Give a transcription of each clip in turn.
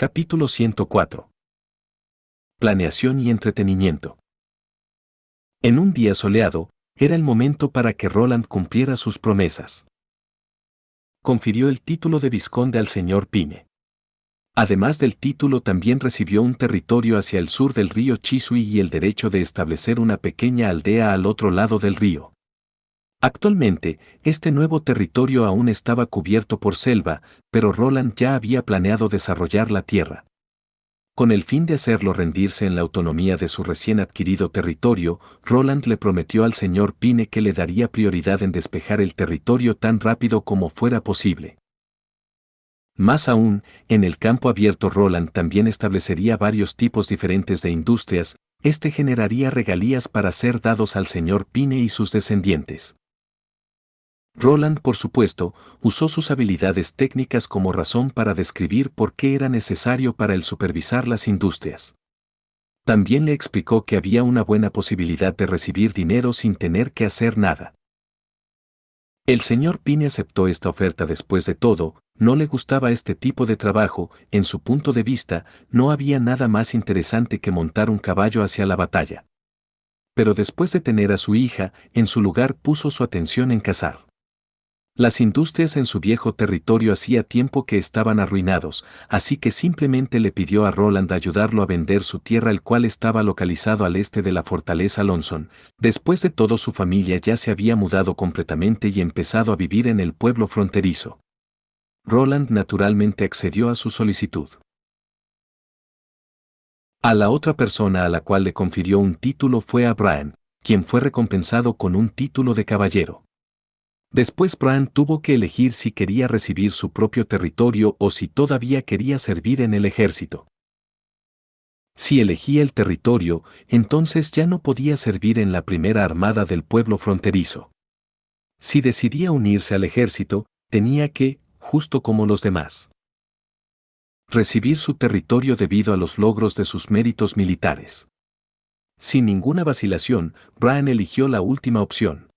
Capítulo 104. Planeación y entretenimiento. En un día soleado, era el momento para que Roland cumpliera sus promesas. Confirió el título de vizconde al señor Pine. Además del título, también recibió un territorio hacia el sur del río Chisui y el derecho de establecer una pequeña aldea al otro lado del río. Actualmente, este nuevo territorio aún estaba cubierto por selva, pero Roland ya había planeado desarrollar la tierra. Con el fin de hacerlo rendirse en la autonomía de su recién adquirido territorio, Roland le prometió al señor Pine que le daría prioridad en despejar el territorio tan rápido como fuera posible. Más aún, en el campo abierto Roland también establecería varios tipos diferentes de industrias, este generaría regalías para ser dados al señor Pine y sus descendientes. Roland, por supuesto, usó sus habilidades técnicas como razón para describir por qué era necesario para él supervisar las industrias. También le explicó que había una buena posibilidad de recibir dinero sin tener que hacer nada. El señor Pine aceptó esta oferta. Después de todo, no le gustaba este tipo de trabajo. En su punto de vista, no había nada más interesante que montar un caballo hacia la batalla. Pero después de tener a su hija, en su lugar puso su atención en cazar. Las industrias en su viejo territorio hacía tiempo que estaban arruinados, así que simplemente le pidió a Roland ayudarlo a vender su tierra, el cual estaba localizado al este de la fortaleza Lonson. Después de todo, su familia ya se había mudado completamente y empezado a vivir en el pueblo fronterizo. Roland naturalmente accedió a su solicitud. A la otra persona a la cual le confirió un título fue a Brian, quien fue recompensado con un título de caballero. Después Brian tuvo que elegir si quería recibir su propio territorio o si todavía quería servir en el ejército. Si elegía el territorio, entonces ya no podía servir en la primera armada del pueblo fronterizo. Si decidía unirse al ejército, tenía que, justo como los demás, recibir su territorio debido a los logros de sus méritos militares. Sin ninguna vacilación, Brian eligió la última opción.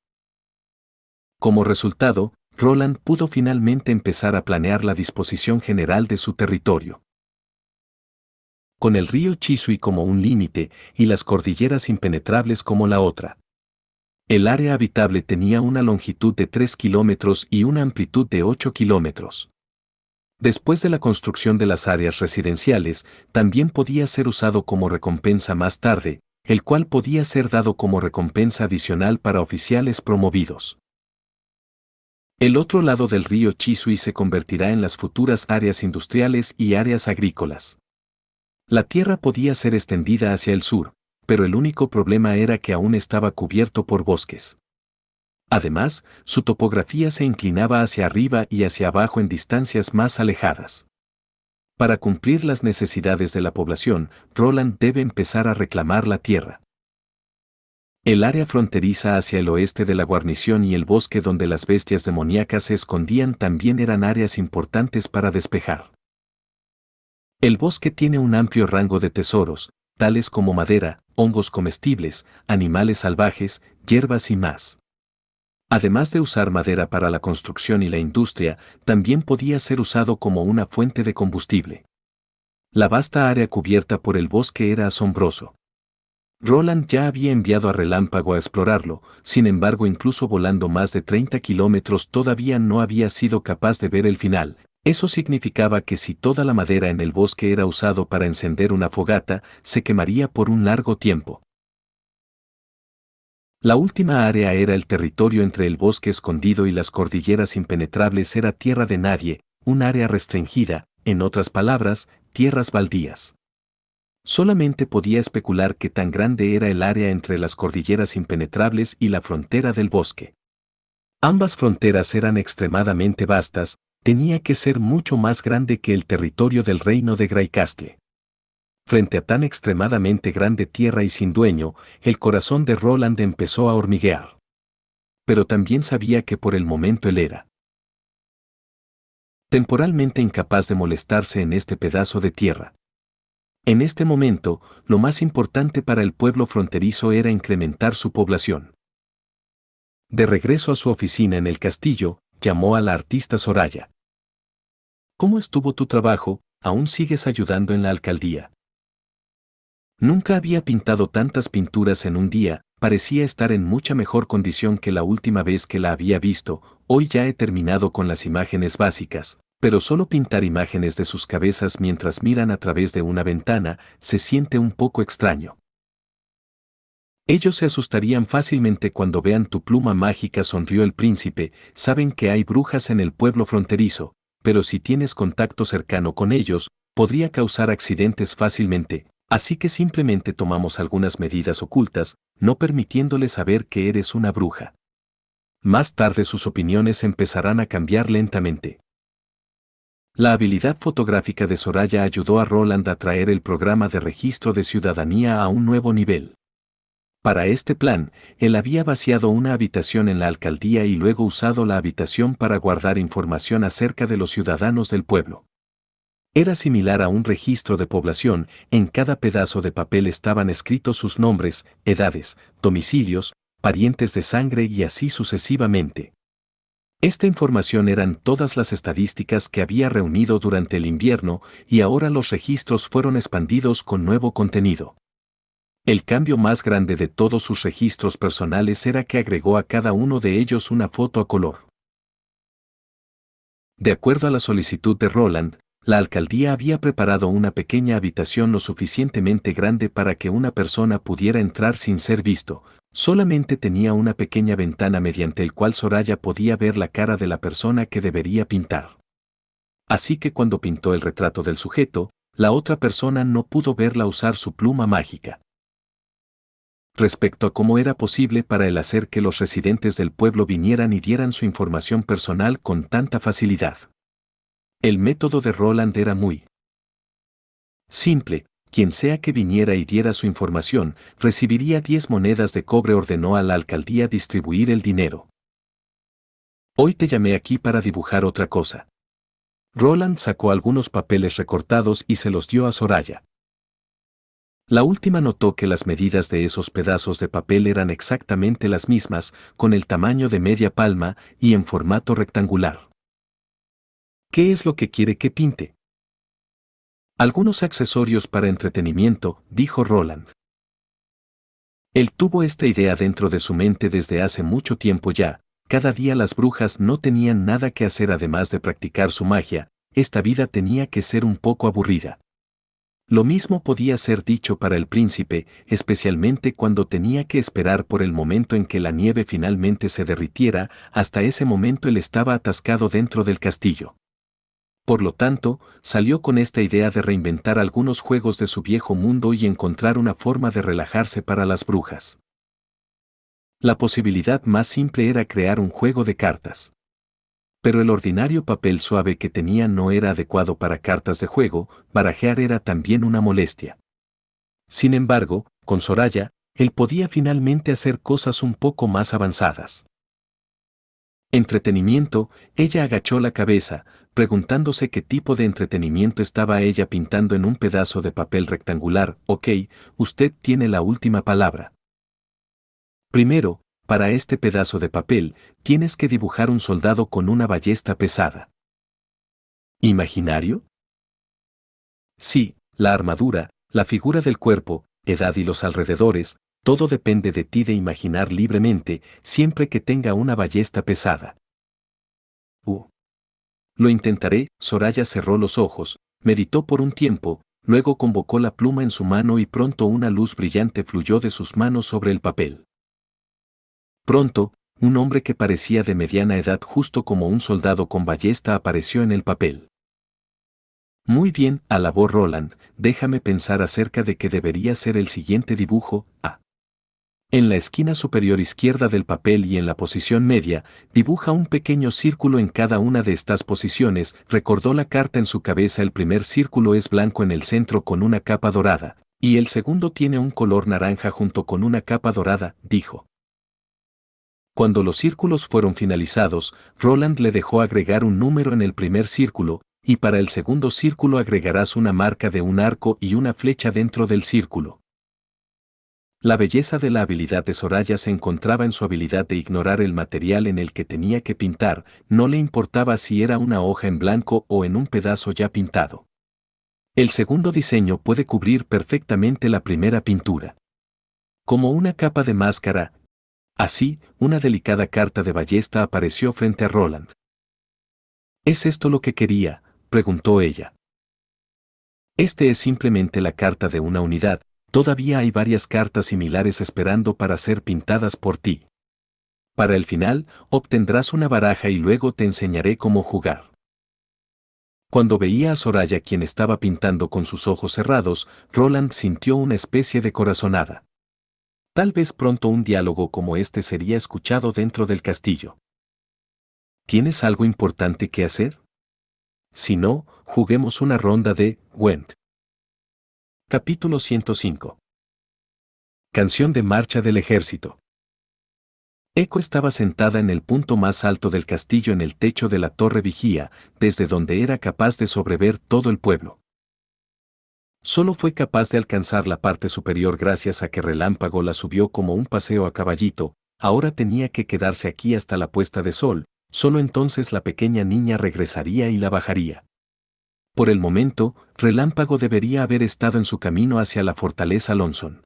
Como resultado, Roland pudo finalmente empezar a planear la disposición general de su territorio. Con el río Chisui como un límite y las cordilleras impenetrables como la otra. El área habitable tenía una longitud de 3 kilómetros y una amplitud de 8 kilómetros. Después de la construcción de las áreas residenciales, también podía ser usado como recompensa más tarde, el cual podía ser dado como recompensa adicional para oficiales promovidos. El otro lado del río Chisui se convertirá en las futuras áreas industriales y áreas agrícolas. La tierra podía ser extendida hacia el sur, pero el único problema era que aún estaba cubierto por bosques. Además, su topografía se inclinaba hacia arriba y hacia abajo en distancias más alejadas. Para cumplir las necesidades de la población, Roland debe empezar a reclamar la tierra. El área fronteriza hacia el oeste de la guarnición y el bosque donde las bestias demoníacas se escondían también eran áreas importantes para despejar. El bosque tiene un amplio rango de tesoros, tales como madera, hongos comestibles, animales salvajes, hierbas y más. Además de usar madera para la construcción y la industria, también podía ser usado como una fuente de combustible. La vasta área cubierta por el bosque era asombroso. Roland ya había enviado a Relámpago a explorarlo, sin embargo, incluso volando más de 30 kilómetros todavía no había sido capaz de ver el final. Eso significaba que si toda la madera en el bosque era usado para encender una fogata, se quemaría por un largo tiempo. La última área era el territorio entre el bosque escondido y las cordilleras impenetrables. Era tierra de nadie, un área restringida, en otras palabras, tierras baldías. Solamente podía especular qué tan grande era el área entre las cordilleras impenetrables y la frontera del bosque. Ambas fronteras eran extremadamente vastas, tenía que ser mucho más grande que el territorio del reino de Greycastle. Frente a tan extremadamente grande tierra y sin dueño, el corazón de Roland empezó a hormiguear. Pero también sabía que por el momento él era temporalmente incapaz de molestarse en este pedazo de tierra. En este momento, lo más importante para el pueblo fronterizo era incrementar su población. De regreso a su oficina en el castillo, llamó a la artista Soraya. «¿Cómo estuvo tu trabajo?», aún sigues ayudando en la alcaldía. Nunca había pintado tantas pinturas en un día, parecía estar en mucha mejor condición que la última vez que la había visto. Hoy ya he terminado con las imágenes básicas, pero solo pintar imágenes de sus cabezas mientras miran a través de una ventana se siente un poco extraño. Ellos se asustarían fácilmente cuando vean tu pluma mágica, sonrió el príncipe. Saben que hay brujas en el pueblo fronterizo, pero si tienes contacto cercano con ellos, podría causar accidentes fácilmente. Así que simplemente tomamos algunas medidas ocultas, no permitiéndole saber que eres una bruja. Más tarde sus opiniones empezarán a cambiar lentamente. La habilidad fotográfica de Soraya ayudó a Roland a traer el programa de registro de ciudadanía a un nuevo nivel. Para este plan, él había vaciado una habitación en la alcaldía y luego usado la habitación para guardar información acerca de los ciudadanos del pueblo. Era similar a un registro de población. En cada pedazo de papel estaban escritos sus nombres, edades, domicilios, parientes de sangre y así sucesivamente. Esta información eran todas las estadísticas que había reunido durante el invierno y ahora los registros fueron expandidos con nuevo contenido. El cambio más grande de todos sus registros personales era que agregó a cada uno de ellos una foto a color. De acuerdo a la solicitud de Roland, la alcaldía había preparado una pequeña habitación lo suficientemente grande para que una persona pudiera entrar sin ser visto. Solamente tenía una pequeña ventana mediante el cual Soraya podía ver la cara de la persona que debería pintar. Así que cuando pintó el retrato del sujeto, la otra persona no pudo verla usar su pluma mágica. Respecto a cómo era posible para él hacer que los residentes del pueblo vinieran y dieran su información personal con tanta facilidad. El método de Roland era muy simple. Quien sea que viniera y diera su información, recibiría 10 monedas de cobre. Ordenó a la alcaldía distribuir el dinero. Hoy te llamé aquí para dibujar otra cosa. Roland sacó algunos papeles recortados y se los dio a Soraya. La última notó que las medidas de esos pedazos de papel eran exactamente las mismas, con el tamaño de media palma y en formato rectangular. ¿Qué es lo que quiere que pinte? Algunos accesorios para entretenimiento, dijo Roland. Él tuvo esta idea dentro de su mente desde hace mucho tiempo ya. Cada día las brujas no tenían nada que hacer además de practicar su magia. Esta vida tenía que ser un poco aburrida. Lo mismo podía ser dicho para el príncipe, especialmente cuando tenía que esperar por el momento en que la nieve finalmente se derritiera. Hasta ese momento él estaba atascado dentro del castillo. Por lo tanto, salió con esta idea de reinventar algunos juegos de su viejo mundo y encontrar una forma de relajarse para las brujas. La posibilidad más simple era crear un juego de cartas. Pero el ordinario papel suave que tenía no era adecuado para cartas de juego. Barajear era también una molestia. Sin embargo, con Soraya, él podía finalmente hacer cosas un poco más avanzadas. Entretenimiento. Ella agachó la cabeza, preguntándose qué tipo de entretenimiento estaba ella pintando en un pedazo de papel rectangular. Ok, usted tiene la última palabra. Primero, para este pedazo de papel, tienes que dibujar un soldado con una ballesta pesada. ¿Imaginario? Sí, la armadura, la figura del cuerpo, edad y los alrededores, todo depende de ti de imaginar libremente, siempre que tenga una ballesta pesada. Lo intentaré. Soraya cerró los ojos, meditó por un tiempo, luego convocó la pluma en su mano y pronto una luz brillante fluyó de sus manos sobre el papel. Pronto, un hombre que parecía de mediana edad justo como un soldado con ballesta apareció en el papel. Muy bien, alabó Roland, déjame pensar acerca de qué debería ser el siguiente dibujo. En la esquina superior izquierda del papel y en la posición media, dibuja un pequeño círculo en cada una de estas posiciones. Recordó la carta en su cabeza. El primer círculo es blanco en el centro con una capa dorada, y el segundo tiene un color naranja junto con una capa dorada, dijo. Cuando los círculos fueron finalizados, Roland le dejó agregar un número en el primer círculo, y para el segundo círculo agregarás una marca de un arco y una flecha dentro del círculo. La belleza de la habilidad de Soraya se encontraba en su habilidad de ignorar el material en el que tenía que pintar. No le importaba si era una hoja en blanco o en un pedazo ya pintado. El segundo diseño puede cubrir perfectamente la primera pintura. Como una capa de máscara. Así, una delicada carta de ballesta apareció frente a Roland. ¿Es esto lo que quería?, preguntó ella. Este es simplemente la carta de una unidad, todavía hay varias cartas similares esperando para ser pintadas por ti. Para el final, obtendrás una baraja y luego te enseñaré cómo jugar. Cuando veía a Soraya quien estaba pintando con sus ojos cerrados, Roland sintió una especie de corazonada. Tal vez pronto un diálogo como este sería escuchado dentro del castillo. ¿Tienes algo importante que hacer? Si no, juguemos una ronda de Gwent. Capítulo 105. Canción de marcha del ejército. Eco estaba sentada en el punto más alto del castillo en el techo de la torre vigía, desde donde era capaz de sobrever todo el pueblo. Solo fue capaz de alcanzar la parte superior gracias a que Relámpago la subió como un paseo a caballito, ahora tenía que quedarse aquí hasta la puesta de sol, solo entonces la pequeña niña regresaría y la bajaría. Por el momento, Relámpago debería haber estado en su camino hacia la fortaleza Lonson.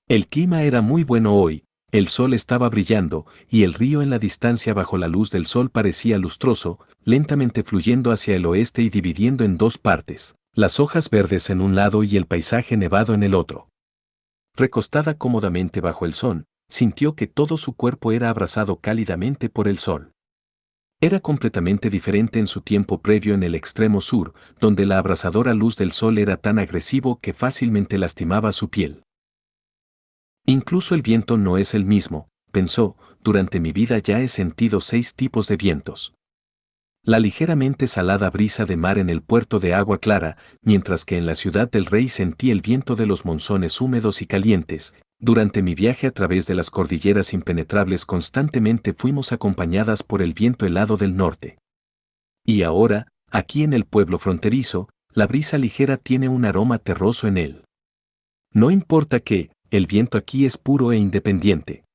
El clima era muy bueno hoy, el sol estaba brillando, y el río en la distancia bajo la luz del sol parecía lustroso, lentamente fluyendo hacia el oeste y dividiendo en dos partes, las hojas verdes en un lado y el paisaje nevado en el otro. Recostada cómodamente bajo el sol, sintió que todo su cuerpo era abrazado cálidamente por el sol. Era completamente diferente en su tiempo previo en el extremo sur, donde la abrasadora luz del sol era tan agresivo que fácilmente lastimaba su piel. Incluso el viento no es el mismo, pensó, durante mi vida ya he sentido 6 tipos de vientos. La ligeramente salada brisa de mar en el puerto de Agua Clara, mientras que en la ciudad del rey sentí el viento de los monzones húmedos y calientes. Durante mi viaje a través de las cordilleras impenetrables constantemente fuimos acompañadas por el viento helado del norte. Y ahora, aquí en el pueblo fronterizo, la brisa ligera tiene un aroma terroso en él. No importa que, el viento aquí es puro e independiente.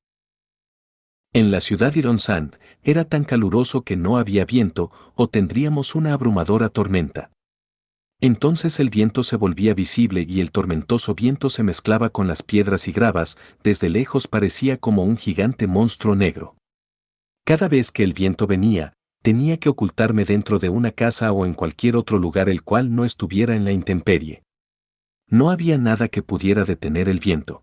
En la ciudad Ironsand, era tan caluroso que no había viento, o tendríamos una abrumadora tormenta. Entonces el viento se volvía visible y el tormentoso viento se mezclaba con las piedras y gravas, desde lejos parecía como un gigante monstruo negro. Cada vez que el viento venía, tenía que ocultarme dentro de una casa o en cualquier otro lugar el cual no estuviera en la intemperie. No había nada que pudiera detener el viento.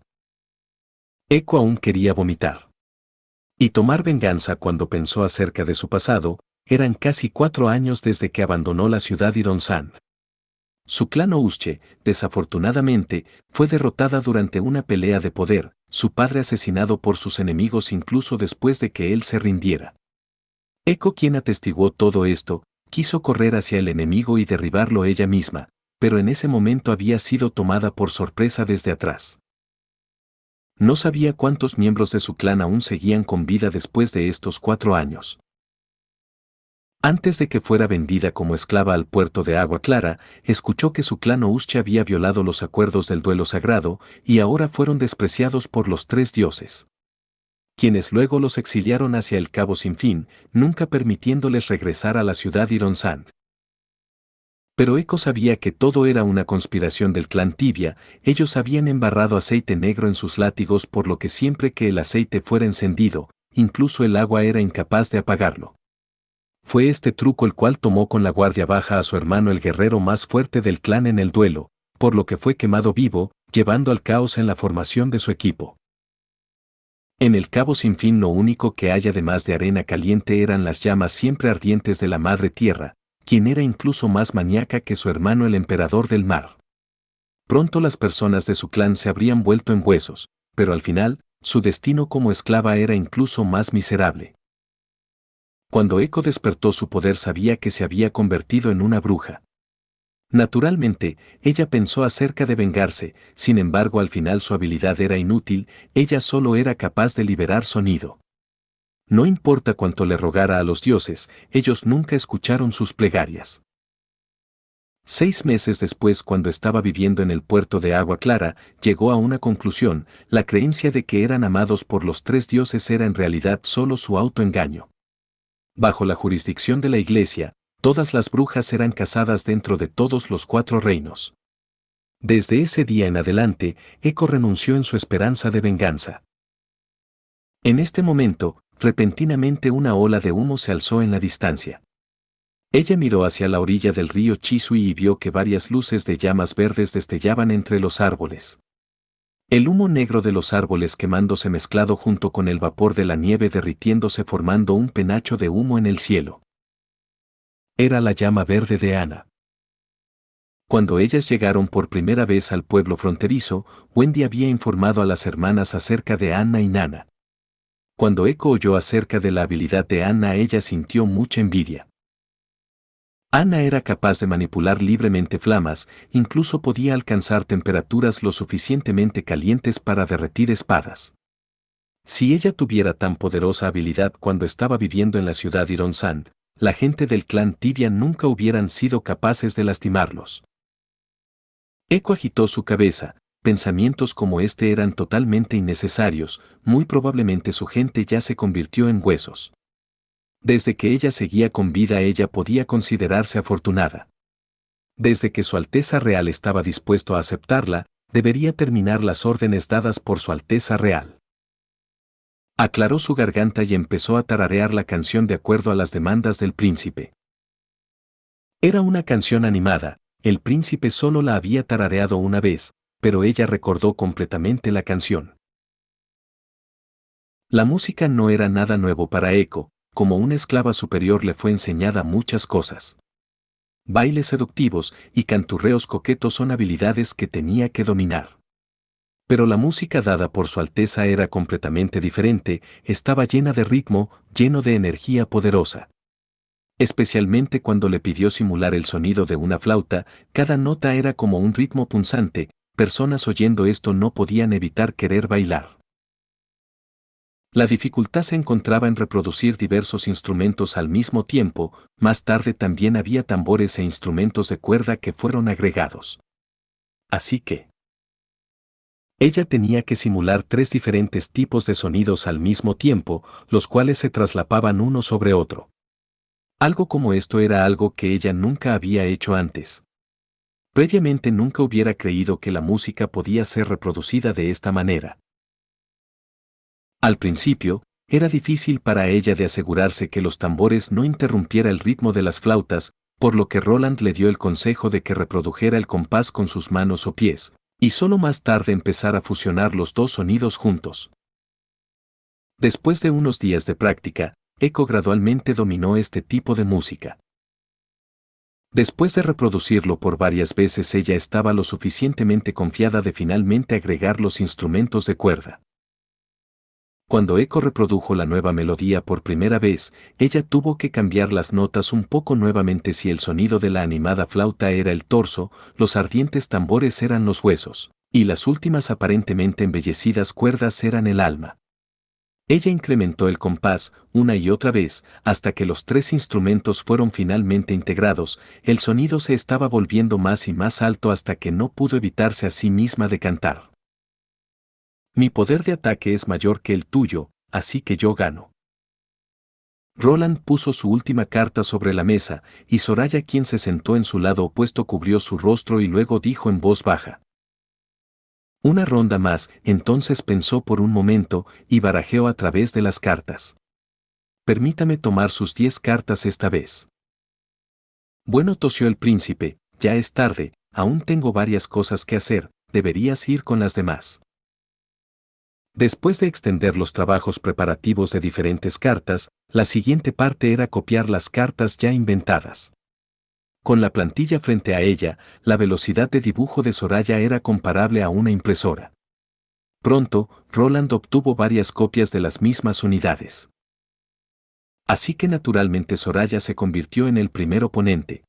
Eco aún quería vomitar. Y tomar venganza cuando pensó acerca de su pasado, eran casi 4 años desde que abandonó la ciudad Ironsand. Su clan Ousche, desafortunadamente, fue derrotada durante una pelea de poder, su padre asesinado por sus enemigos incluso después de que él se rindiera. Eco, quien atestiguó todo esto, quiso correr hacia el enemigo y derribarlo ella misma, pero en ese momento había sido tomada por sorpresa desde atrás. No sabía cuántos miembros de su clan aún seguían con vida después de estos 4 años. Antes de que fuera vendida como esclava al puerto de Agua Clara, escuchó que su clan Ousche había violado los acuerdos del duelo sagrado y ahora fueron despreciados por los 3 dioses, quienes luego los exiliaron hacia el Cabo Sin Fin, nunca permitiéndoles regresar a la ciudad Ironsand. Pero Eco sabía que todo era una conspiración del clan Tibia, ellos habían embarrado aceite negro en sus látigos por lo que siempre que el aceite fuera encendido, incluso el agua era incapaz de apagarlo. Fue este truco el cual tomó con la guardia baja a su hermano el guerrero más fuerte del clan en el duelo, por lo que fue quemado vivo, llevando al caos en la formación de su equipo. En el Cabo Sin Fin lo único que hay además de arena caliente eran las llamas siempre ardientes de la Madre Tierra, quien era incluso más maníaca que su hermano el emperador del mar. Pronto las personas de su clan se habrían vuelto en huesos, pero al final, su destino como esclava era incluso más miserable. Cuando Eco despertó su poder sabía que se había convertido en una bruja. Naturalmente, ella pensó acerca de vengarse, sin embargo al final su habilidad era inútil, ella solo era capaz de liberar sonido. No importa cuánto le rogara a los dioses, ellos nunca escucharon sus plegarias. 6 meses después, cuando estaba viviendo en el puerto de Agua Clara, llegó a una conclusión: la creencia de que eran amados por los 3 dioses era en realidad solo su autoengaño. Bajo la jurisdicción de la iglesia, Todas las brujas eran cazadas dentro de todos los 4 reinos. Desde ese día en adelante, Eco renunció en su esperanza de venganza. En este momento, repentinamente una ola de humo se alzó en la distancia. Ella miró hacia la orilla del río Chisui y vio que varias luces de llamas verdes destellaban entre los árboles. El humo negro de los árboles quemándose mezclado junto con el vapor de la nieve derritiéndose formando un penacho de humo en el cielo. Era la llama verde de Anna. Cuando ellas llegaron por primera vez al pueblo fronterizo, Wendy había informado a las hermanas acerca de Anna y Nana. Cuando Eco oyó acerca de la habilidad de Anna, ella sintió mucha envidia. Anna era capaz de manipular libremente flamas, incluso podía alcanzar temperaturas lo suficientemente calientes para derretir espadas. Si ella tuviera tan poderosa habilidad cuando estaba viviendo en la ciudad Ironsand, la gente del clan Tibia nunca hubieran sido capaces de lastimarlos. Eco agitó su cabeza, pensamientos como este eran totalmente innecesarios, muy probablemente su gente ya se convirtió en huesos. Desde que ella seguía con vida ella podía considerarse afortunada. Desde que Su Alteza Real estaba dispuesto a aceptarla, debería terminar las órdenes dadas por Su Alteza Real. Aclaró su garganta y empezó a tararear la canción de acuerdo a las demandas del príncipe. Era una canción animada, el príncipe solo la había tarareado una vez, pero ella recordó completamente la canción. La música no era nada nuevo para Eco. Como una esclava superior le fue enseñada muchas cosas. Bailes seductivos y canturreos coquetos son habilidades que tenía que dominar. Pero la música dada por Su Alteza era completamente diferente, estaba llena de ritmo, lleno de energía poderosa. Especialmente cuando le pidió simular el sonido de una flauta, cada nota era como un ritmo punzante, personas oyendo esto no podían evitar querer bailar. La dificultad se encontraba en reproducir diversos instrumentos al mismo tiempo, más tarde también había tambores e instrumentos de cuerda que fueron agregados. Así que ella tenía que simular 3 diferentes tipos de sonidos al mismo tiempo, los cuales se traslapaban uno sobre otro. Algo como esto era algo que ella nunca había hecho antes. Previamente nunca hubiera creído que la música podía ser reproducida de esta manera. Al principio, era difícil para ella de asegurarse que los tambores no interrumpiera el ritmo de las flautas, por lo que Roland le dio el consejo de que reprodujera el compás con sus manos o pies, y solo más tarde empezar a fusionar los dos sonidos juntos. Después de unos días de práctica, Eco gradualmente dominó este tipo de música. Después de reproducirlo por varias veces ella estaba lo suficientemente confiada de finalmente agregar los instrumentos de cuerda. Cuando Eco reprodujo la nueva melodía por primera vez, ella tuvo que cambiar las notas un poco nuevamente. Si el sonido de la animada flauta era el torso, los ardientes tambores eran los huesos, y las últimas aparentemente embellecidas cuerdas eran el alma. Ella incrementó el compás una y otra vez, hasta que los 3 instrumentos fueron finalmente integrados, el sonido se estaba volviendo más y más alto hasta que no pudo evitarse a sí misma de cantar. Mi poder de ataque es mayor que el tuyo, así que yo gano. Roland puso su última carta sobre la mesa, y Soraya, quien se sentó en su lado opuesto, cubrió su rostro y luego dijo en voz baja: una ronda más. Entonces pensó por un momento, y barajeó a través de las cartas. Permítame tomar sus 10 cartas esta vez. Bueno, tosió el príncipe, ya es tarde, aún tengo varias cosas que hacer, deberías ir con las demás. Después de extender los trabajos preparativos de diferentes cartas, la siguiente parte era copiar las cartas ya inventadas. Con la plantilla frente a ella, la velocidad de dibujo de Soraya era comparable a una impresora. Pronto, Roland obtuvo varias copias de las mismas unidades. Así que naturalmente Soraya se convirtió en el primer oponente.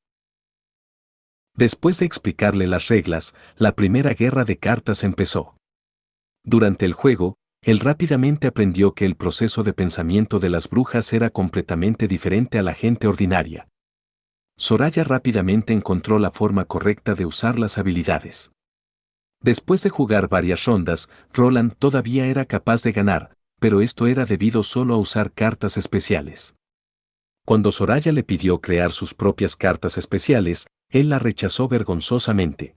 Después de explicarle las reglas, la primera guerra de cartas empezó. Durante el juego, él rápidamente aprendió que el proceso de pensamiento de las brujas era completamente diferente a la gente ordinaria. Soraya rápidamente encontró la forma correcta de usar las habilidades. Después de jugar varias rondas, Roland todavía era capaz de ganar, pero esto era debido solo a usar cartas especiales. Cuando Soraya le pidió crear sus propias cartas especiales, él la rechazó vergonzosamente.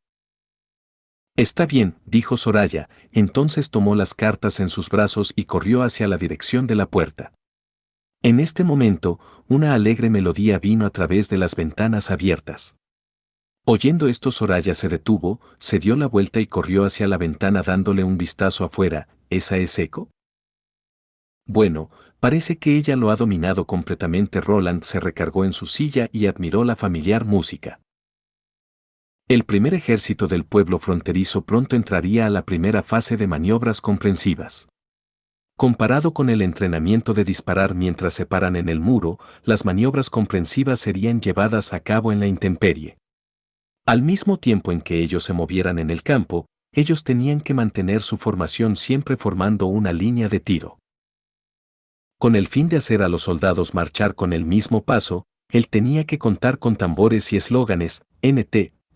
Está bien, dijo Soraya, entonces tomó las cartas en sus brazos y corrió hacia la dirección de la puerta. En este momento, una alegre melodía vino a través de las ventanas abiertas. Oyendo esto, Soraya se detuvo, se dio la vuelta y corrió hacia la ventana dándole un vistazo afuera. ¿Esa es Eco? Bueno, parece que ella lo ha dominado completamente. Roland se recargó en su silla y admiró la familiar música. El primer ejército del pueblo fronterizo pronto entraría a la primera fase de maniobras comprensivas. Comparado con el entrenamiento de disparar mientras se paran en el muro, las maniobras comprensivas serían llevadas a cabo en la intemperie. Al mismo tiempo en que ellos se movieran en el campo, ellos tenían que mantener su formación siempre formando una línea de tiro. Con el fin de hacer a los soldados marchar con el mismo paso, él tenía que contar con tambores y eslóganes,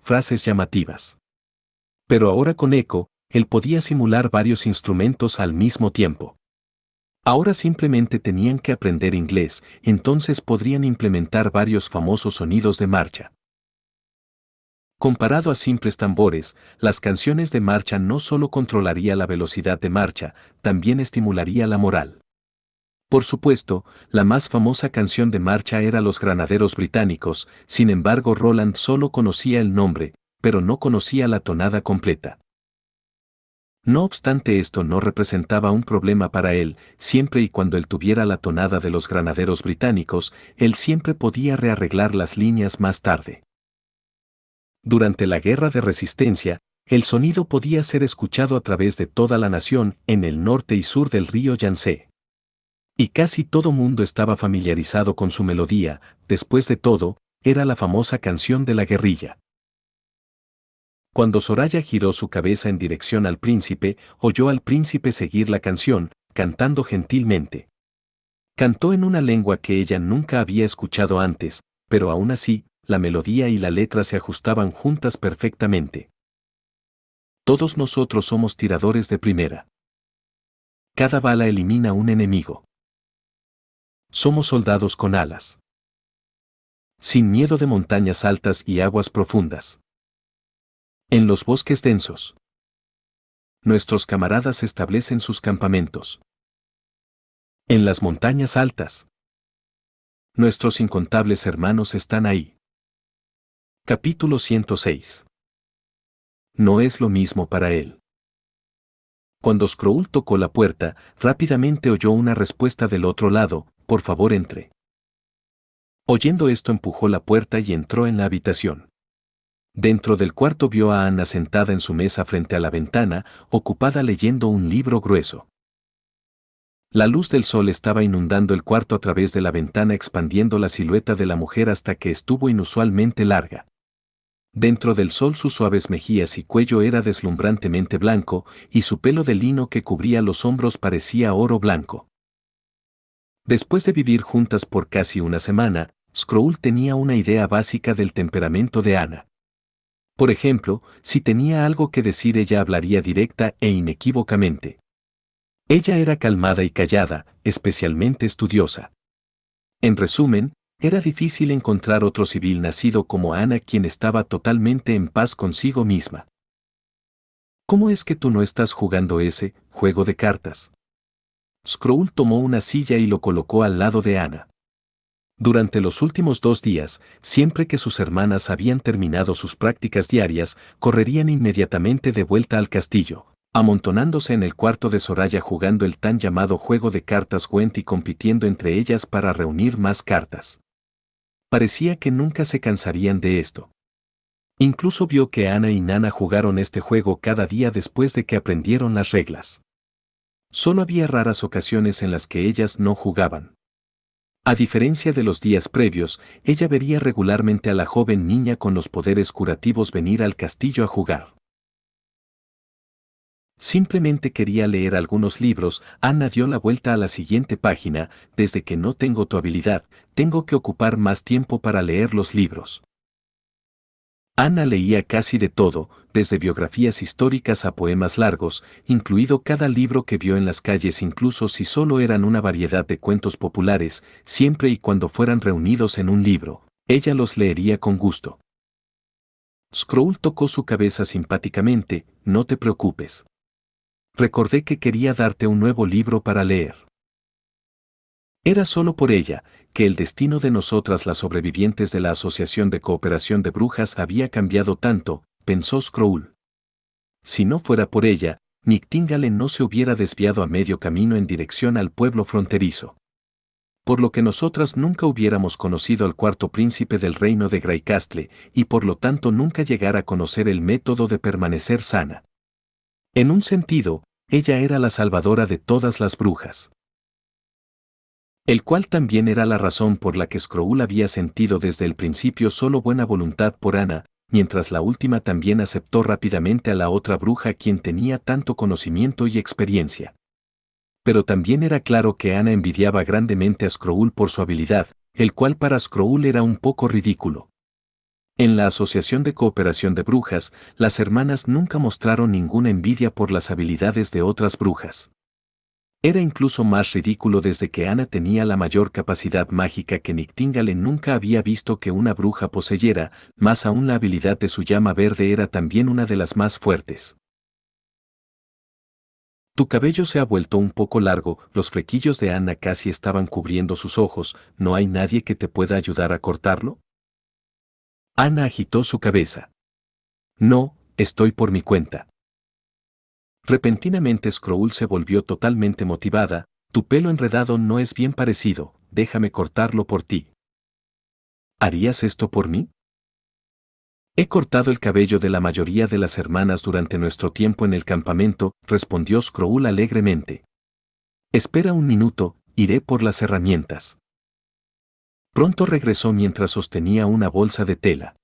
frases llamativas. Pero ahora con Eco, él podía simular varios instrumentos al mismo tiempo. Ahora simplemente tenían que aprender inglés, entonces podrían implementar varios famosos sonidos de marcha. Comparado a simples tambores, las canciones de marcha no solo controlaría la velocidad de marcha, también estimularía la moral. Por supuesto, la más famosa canción de marcha era Los Granaderos Británicos, sin embargo Roland solo conocía el nombre, pero no conocía la tonada completa. No obstante, esto no representaba un problema para él, siempre y cuando él tuviera la tonada de Los Granaderos Británicos, él siempre podía rearreglar las líneas más tarde. Durante la Guerra de Resistencia, el sonido podía ser escuchado a través de toda la nación en el norte y sur del río Yangtze. Y casi todo mundo estaba familiarizado con su melodía. Después de todo, era la famosa canción de la guerrilla. Cuando Soraya giró su cabeza en dirección al príncipe, oyó al príncipe seguir la canción, cantando gentilmente. Cantó en una lengua que ella nunca había escuchado antes, pero aún así, la melodía y la letra se ajustaban juntas perfectamente. Todos nosotros somos tiradores de primera. Cada bala elimina un enemigo. Somos soldados con alas. Sin miedo de montañas altas y aguas profundas. En los bosques densos. Nuestros camaradas establecen sus campamentos. En las montañas altas. Nuestros incontables hermanos están ahí. Capítulo 106. No es lo mismo para él. Cuando Skrull tocó la puerta, rápidamente oyó una respuesta del otro lado: por favor, entre. Oyendo esto, empujó la puerta y entró en la habitación. Dentro del cuarto vio a Anna sentada en su mesa frente a la ventana, ocupada leyendo un libro grueso. La luz del sol estaba inundando el cuarto a través de la ventana, expandiendo la silueta de la mujer hasta que estuvo inusualmente larga. Dentro del sol sus suaves mejillas y cuello era deslumbrantemente blanco, y su pelo de lino que cubría los hombros parecía oro blanco. Después de vivir juntas por casi una semana, Skrull tenía una idea básica del temperamento de Anna. Por ejemplo, si tenía algo que decir, ella hablaría directa e inequívocamente. Ella era calmada y callada, especialmente estudiosa. En resumen, era difícil encontrar otro civil nacido como Anna quien estaba totalmente en paz consigo misma. ¿Cómo es que tú no estás jugando ese juego de cartas? Skrull tomó una silla y lo colocó al lado de Anna. Durante los últimos 2 días, siempre que sus hermanas habían terminado sus prácticas diarias, correrían inmediatamente de vuelta al castillo, amontonándose en el cuarto de Soraya jugando el tan llamado juego de cartas Gwent y compitiendo entre ellas para reunir más cartas. Parecía que nunca se cansarían de esto. Incluso vio que Anna y Nana jugaron este juego cada día después de que aprendieron las reglas. Solo había raras ocasiones en las que ellas no jugaban. A diferencia de los días previos, ella vería regularmente a la joven niña con los poderes curativos venir al castillo a jugar. Simplemente quería leer algunos libros. Anna dio la vuelta a la siguiente página: desde que no tengo tu habilidad, tengo que ocupar más tiempo para leer los libros. Anna leía casi de todo, desde biografías históricas a poemas largos, incluido cada libro que vio en las calles, incluso si solo eran una variedad de cuentos populares, siempre y cuando fueran reunidos en un libro. Ella los leería con gusto. Scroll tocó su cabeza simpáticamente. No te preocupes. Recordé que quería darte un nuevo libro para leer. Era solo por ella, que el destino de nosotras las sobrevivientes de la Asociación de Cooperación de Brujas había cambiado tanto, pensó Scroll. Si no fuera por ella, Nightingale no se hubiera desviado a medio camino en dirección al pueblo fronterizo. Por lo que nosotras nunca hubiéramos conocido al cuarto príncipe del reino de Greycastle, y por lo tanto nunca llegar a conocer el método de permanecer sana. En un sentido, ella era la salvadora de todas las brujas. El cual también era la razón por la que Scroll había sentido desde el principio solo buena voluntad por Anna, mientras la última también aceptó rápidamente a la otra bruja quien tenía tanto conocimiento y experiencia. Pero también era claro que Anna envidiaba grandemente a Scroll por su habilidad, el cual para Scroll era un poco ridículo. En la Asociación de Cooperación de Brujas, las hermanas nunca mostraron ninguna envidia por las habilidades de otras brujas. Era incluso más ridículo desde que Anna tenía la mayor capacidad mágica que Nightingale nunca había visto que una bruja poseyera, más aún la habilidad de su llama verde era también una de las más fuertes. Tu cabello se ha vuelto un poco largo, los flequillos de Anna casi estaban cubriendo sus ojos, ¿no hay nadie que te pueda ayudar a cortarlo? Anna agitó su cabeza. No, estoy por mi cuenta. Repentinamente Scroll se volvió totalmente motivada. Tu pelo enredado no es bien parecido, déjame cortarlo por ti. ¿Harías esto por mí? He cortado el cabello de la mayoría de las hermanas durante nuestro tiempo en el campamento, respondió Scroll alegremente. Espera un minuto, iré por las herramientas. Pronto regresó mientras sostenía una bolsa de tela.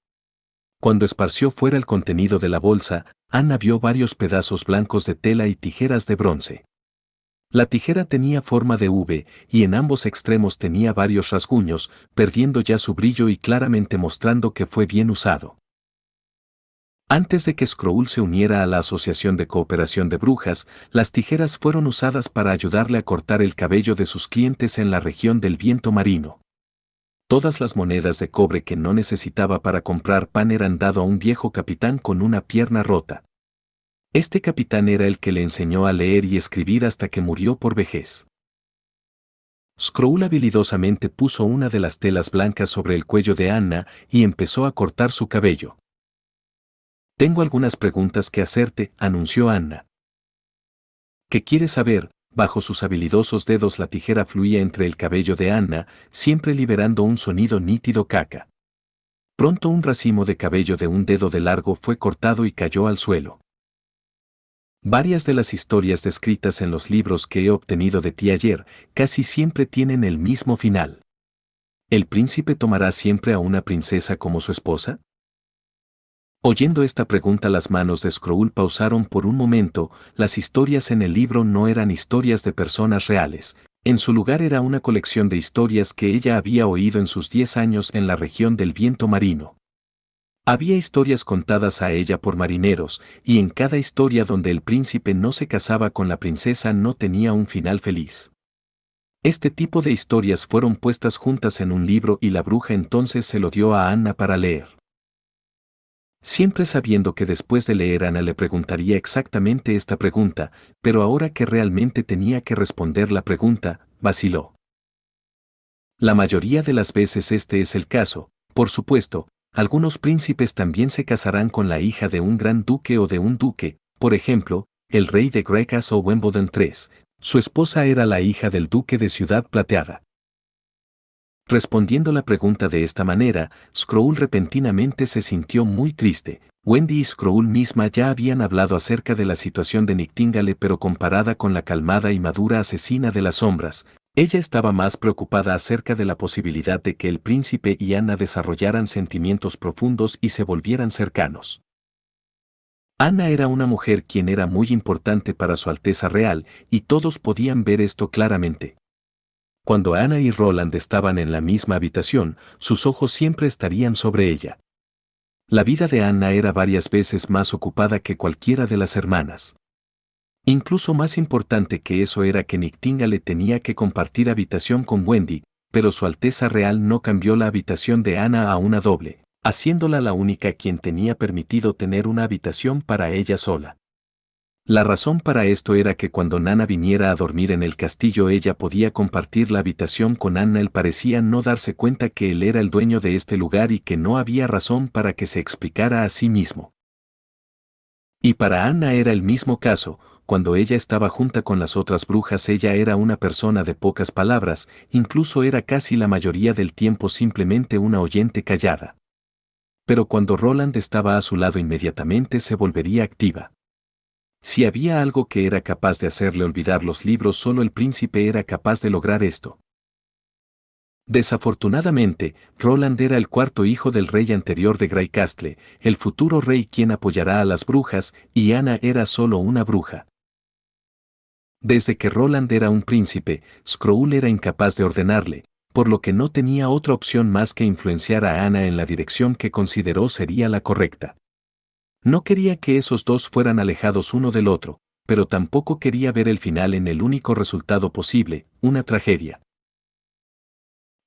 Cuando esparció fuera el contenido de la bolsa, Anna vio varios pedazos blancos de tela y tijeras de bronce. La tijera tenía forma de V, y en ambos extremos tenía varios rasguños, perdiendo ya su brillo y claramente mostrando que fue bien usado. Antes de que Scroll se uniera a la Asociación de Cooperación de Brujas, las tijeras fueron usadas para ayudarle a cortar el cabello de sus clientes en la región del viento marino. Todas las monedas de cobre que no necesitaba para comprar pan eran dado a un viejo capitán con una pierna rota. Este capitán era el que le enseñó a leer y escribir hasta que murió por vejez. Scroll habilidosamente puso una de las telas blancas sobre el cuello de Anna y empezó a cortar su cabello. Tengo algunas preguntas que hacerte, anunció Anna. ¿Qué quieres saber? Bajo sus habilidosos dedos la tijera fluía entre el cabello de Anna, siempre liberando un sonido nítido caca. Pronto un racimo de cabello de un dedo de largo fue cortado y cayó al suelo. Varias de las historias descritas en los libros que he obtenido de ti ayer casi siempre tienen el mismo final. ¿El príncipe tomará siempre a una princesa como su esposa? Oyendo esta pregunta las manos de Scroll pausaron por un momento. Las historias en el libro no eran historias de personas reales, en su lugar era una colección de historias que ella había oído en sus 10 años en la región del viento marino. Había historias contadas a ella por marineros, y en cada historia donde el príncipe no se casaba con la princesa no tenía un final feliz. Este tipo de historias fueron puestas juntas en un libro y la bruja entonces se lo dio a Anna para leer. Siempre sabiendo que después de leer Anna le preguntaría exactamente esta pregunta, pero ahora que realmente tenía que responder la pregunta, vaciló. La mayoría de las veces este es el caso, por supuesto, algunos príncipes también se casarán con la hija de un gran duque o de un duque, por ejemplo, el rey de Grecas o Wimbledon III, su esposa era la hija del duque de Ciudad Plateada. Respondiendo la pregunta de esta manera, Scroll repentinamente se sintió muy triste. Wendy y Scroll misma ya habían hablado acerca de la situación de Nightingale, pero comparada con la calmada y madura asesina de las sombras, ella estaba más preocupada acerca de la posibilidad de que el príncipe y Anna desarrollaran sentimientos profundos y se volvieran cercanos. Anna era una mujer quien era muy importante para su Alteza Real, y todos podían ver esto claramente. Cuando Anna y Roland estaban en la misma habitación, sus ojos siempre estarían sobre ella. La vida de Anna era varias veces más ocupada que cualquiera de las hermanas. Incluso más importante que eso era que Nightingale tenía que compartir habitación con Wendy, pero Su Alteza Real no cambió la habitación de Anna a una doble, haciéndola la única quien tenía permitido tener una habitación para ella sola. La razón para esto era que cuando Nana viniera a dormir en el castillo ella podía compartir la habitación con Anna. Él parecía no darse cuenta que él era el dueño de este lugar y que no había razón para que se explicara a sí mismo. Y para Anna era el mismo caso. Cuando ella estaba junta con las otras brujas ella era una persona de pocas palabras, incluso era casi la mayoría del tiempo simplemente una oyente callada. Pero cuando Roland estaba a su lado inmediatamente se volvería activa. Si había algo que era capaz de hacerle olvidar los libros, solo el príncipe era capaz de lograr esto. Desafortunadamente, Roland era el cuarto hijo del rey anterior de Greycastle, el futuro rey quien apoyará a las brujas, y Anna era solo una bruja. Desde que Roland era un príncipe, Scroll era incapaz de ordenarle, por lo que no tenía otra opción más que influenciar a Anna en la dirección que consideró sería la correcta. No quería que esos dos fueran alejados uno del otro, pero tampoco quería ver el final en el único resultado posible, una tragedia.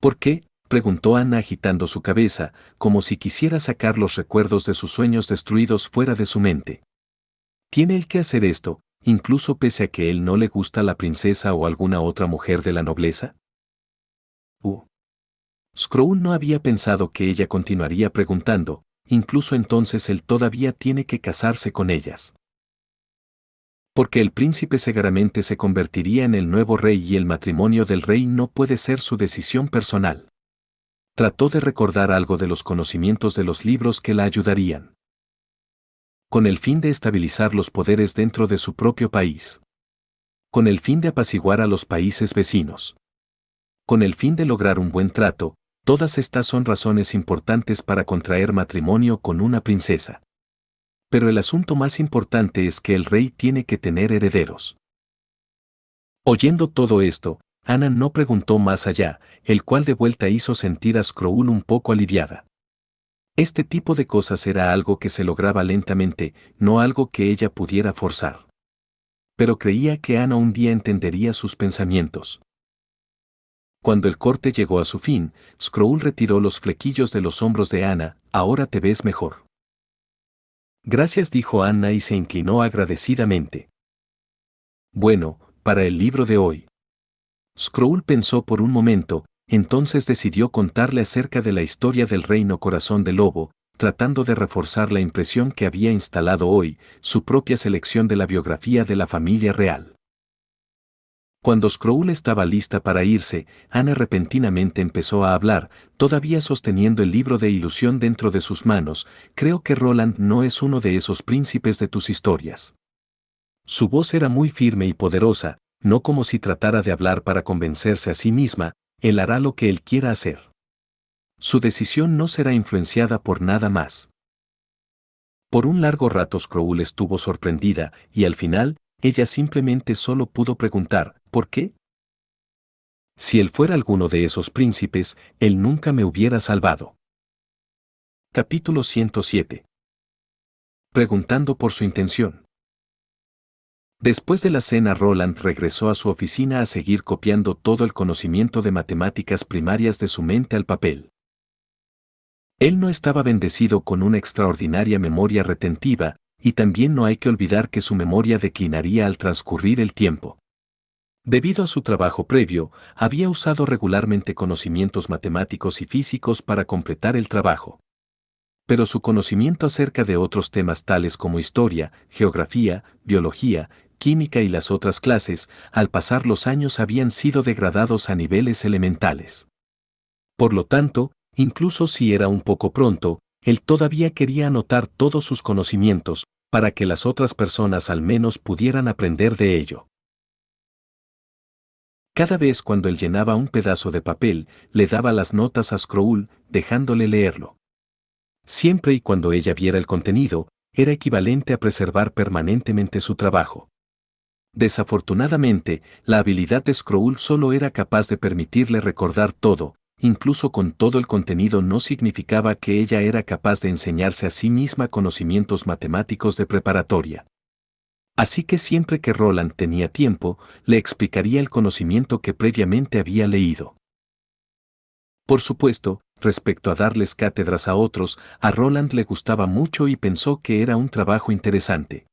¿Por qué?, preguntó Anna agitando su cabeza, como si quisiera sacar los recuerdos de sus sueños destruidos fuera de su mente. ¿Tiene él que hacer esto, incluso pese a que él no le gusta la princesa o alguna otra mujer de la nobleza? Scroll no había pensado que ella continuaría preguntando, incluso entonces él todavía tiene que casarse con ellas. Porque el príncipe seguramente se convertiría en el nuevo rey y el matrimonio del rey no puede ser su decisión personal. Trató de recordar algo de los conocimientos de los libros que la ayudarían. Con el fin de estabilizar los poderes dentro de su propio país. Con el fin de apaciguar a los países vecinos. Con el fin de lograr un buen trato, todas estas son razones importantes para contraer matrimonio con una princesa. Pero el asunto más importante es que el rey tiene que tener herederos. Oyendo todo esto, Anna no preguntó más allá, el cual de vuelta hizo sentir a Scroll un poco aliviada. Este tipo de cosas era algo que se lograba lentamente, no algo que ella pudiera forzar. Pero creía que Anna un día entendería sus pensamientos. Cuando el corte llegó a su fin, Scroll retiró los flequillos de los hombros de Anna. Ahora te ves mejor. Gracias, dijo Anna y se inclinó agradecidamente. Bueno, para el libro de hoy. Scroll pensó por un momento, entonces decidió contarle acerca de la historia del reino Corazón de Lobo, tratando de reforzar la impresión que había instalado hoy, su propia selección de la biografía de la familia real. Cuando Scroll estaba lista para irse, Anna repentinamente empezó a hablar, todavía sosteniendo el libro de ilusión dentro de sus manos. Creo que Roland no es uno de esos príncipes de tus historias. Su voz era muy firme y poderosa, no como si tratara de hablar para convencerse a sí misma. Él hará lo que él quiera hacer. Su decisión no será influenciada por nada más. Por un largo rato Scroll estuvo sorprendida, y al final, ella simplemente solo pudo preguntar, ¿por qué? Si él fuera alguno de esos príncipes, él nunca me hubiera salvado. Capítulo 107. Preguntando por su intención. Después de la cena, Roland regresó a su oficina a seguir copiando todo el conocimiento de matemáticas primarias de su mente al papel. Él no estaba bendecido con una extraordinaria memoria retentiva, y también no hay que olvidar que su memoria declinaría al transcurrir el tiempo. Debido a su trabajo previo, había usado regularmente conocimientos matemáticos y físicos para completar el trabajo. Pero su conocimiento acerca de otros temas tales como historia, geografía, biología, química y las otras clases, al pasar los años habían sido degradados a niveles elementales. Por lo tanto, incluso si era un poco pronto, él todavía quería anotar todos sus conocimientos, para que las otras personas al menos pudieran aprender de ello. Cada vez cuando él llenaba un pedazo de papel, le daba las notas a Scroll, dejándole leerlo. Siempre y cuando ella viera el contenido, era equivalente a preservar permanentemente su trabajo. Desafortunadamente, la habilidad de Scroll solo era capaz de permitirle recordar todo, incluso con todo el contenido, no significaba que ella era capaz de enseñarse a sí misma conocimientos matemáticos de preparatoria. Así que siempre que Roland tenía tiempo, le explicaría el conocimiento que previamente había leído. Por supuesto, respecto a darles cátedras a otros, a Roland le gustaba mucho y pensó que era un trabajo interesante.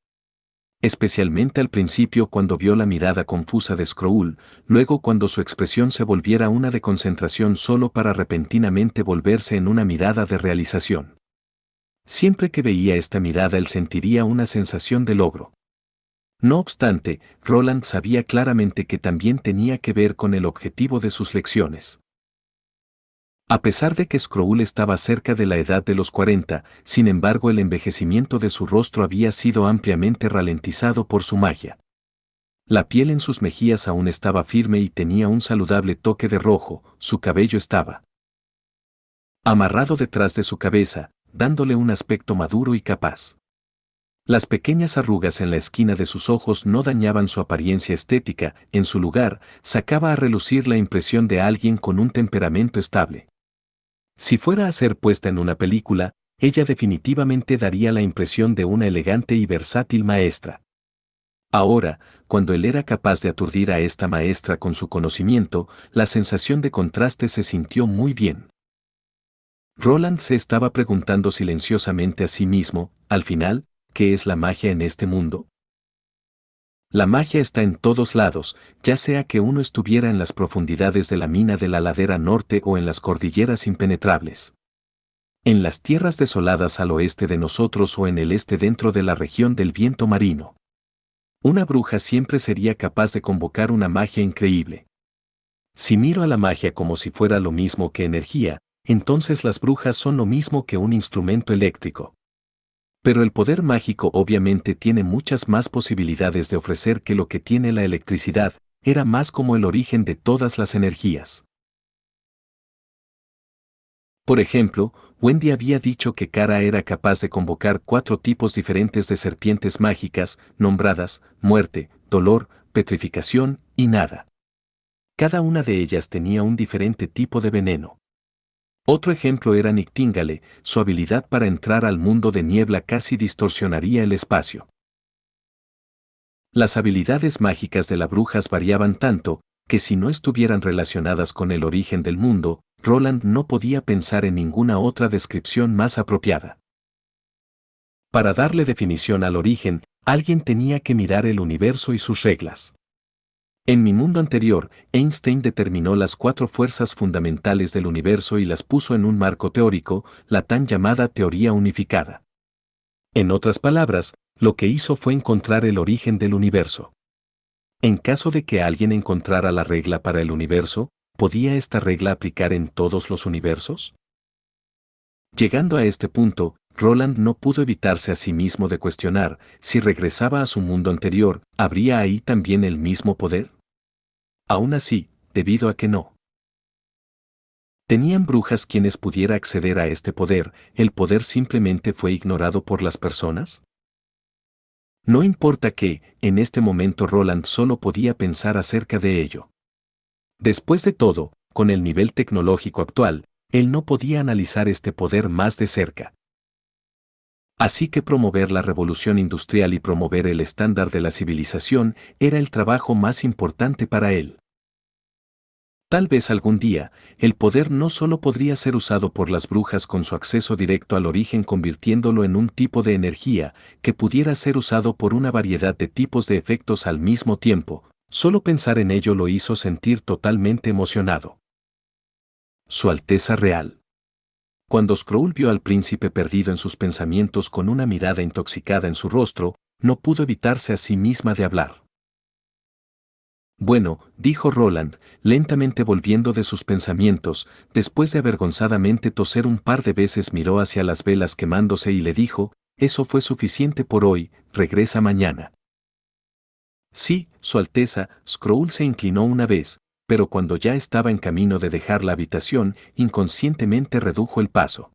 Especialmente al principio cuando vio la mirada confusa de Skrull, luego cuando su expresión se volviera una de concentración solo para repentinamente volverse en una mirada de realización. Siempre que veía esta mirada él sentiría una sensación de logro. No obstante, Roland sabía claramente que también tenía que ver con el objetivo de sus lecciones. A pesar de que Skrull estaba cerca de la edad de los 40, sin embargo el envejecimiento de su rostro había sido ampliamente ralentizado por su magia. La piel en sus mejillas aún estaba firme y tenía un saludable toque de rojo, su cabello estaba amarrado detrás de su cabeza, dándole un aspecto maduro y capaz. Las pequeñas arrugas en la esquina de sus ojos no dañaban su apariencia estética, en su lugar, sacaba a relucir la impresión de alguien con un temperamento estable. Si fuera a ser puesta en una película, ella definitivamente daría la impresión de una elegante y versátil maestra. Ahora, cuando él era capaz de aturdir a esta maestra con su conocimiento, la sensación de contraste se sintió muy bien. Roland se estaba preguntando silenciosamente a sí mismo, al final, ¿qué es la magia en este mundo? La magia está en todos lados, ya sea que uno estuviera en las profundidades de la mina de la ladera norte o en las cordilleras impenetrables. En las tierras desoladas al oeste de nosotros o en el este dentro de la región del viento marino. Una bruja siempre sería capaz de convocar una magia increíble. Si miro a la magia como si fuera lo mismo que energía, entonces las brujas son lo mismo que un instrumento eléctrico. Pero el poder mágico obviamente tiene muchas más posibilidades de ofrecer que lo que tiene la electricidad, era más como el origen de todas las energías. Por ejemplo, Wendy había dicho que Kara era capaz de convocar 4 tipos diferentes de serpientes mágicas, nombradas muerte, dolor, petrificación y nada. Cada una de ellas tenía un diferente tipo de veneno. Otro ejemplo era Nictingale, su habilidad para entrar al mundo de niebla casi distorsionaría el espacio. Las habilidades mágicas de las brujas variaban tanto, que si no estuvieran relacionadas con el origen del mundo, Roland no podía pensar en ninguna otra descripción más apropiada. Para darle definición al origen, alguien tenía que mirar el universo y sus reglas. En mi mundo anterior, Einstein determinó las 4 fuerzas fundamentales del universo y las puso en un marco teórico, la tan llamada teoría unificada. En otras palabras, lo que hizo fue encontrar el origen del universo. En caso de que alguien encontrara la regla para el universo, ¿podía esta regla aplicar en todos los universos? Llegando a este punto, Roland no pudo evitarse a sí mismo de cuestionar, si regresaba a su mundo anterior, ¿habría ahí también el mismo poder? Aún así, debido a que no tenían brujas quienes pudiera acceder a este poder, ¿el poder simplemente fue ignorado por las personas? No importa que, en este momento Roland solo podía pensar acerca de ello. Después de todo, con el nivel tecnológico actual, él no podía analizar este poder más de cerca. Así que promover la revolución industrial y promover el estándar de la civilización era el trabajo más importante para él. Tal vez algún día, el poder no solo podría ser usado por las brujas con su acceso directo al origen convirtiéndolo en un tipo de energía que pudiera ser usado por una variedad de tipos de efectos al mismo tiempo, solo pensar en ello lo hizo sentir totalmente emocionado. Su Alteza Real. Cuando Skrull vio al príncipe perdido en sus pensamientos con una mirada intoxicada en su rostro, no pudo evitarse a sí misma de hablar. Bueno, dijo Roland, lentamente volviendo de sus pensamientos, después de avergonzadamente toser un par de veces miró hacia las velas quemándose y le dijo, eso fue suficiente por hoy, regresa mañana. Sí, Su Alteza, Skrull se inclinó una vez, pero cuando ya estaba en camino de dejar la habitación, inconscientemente redujo el paso.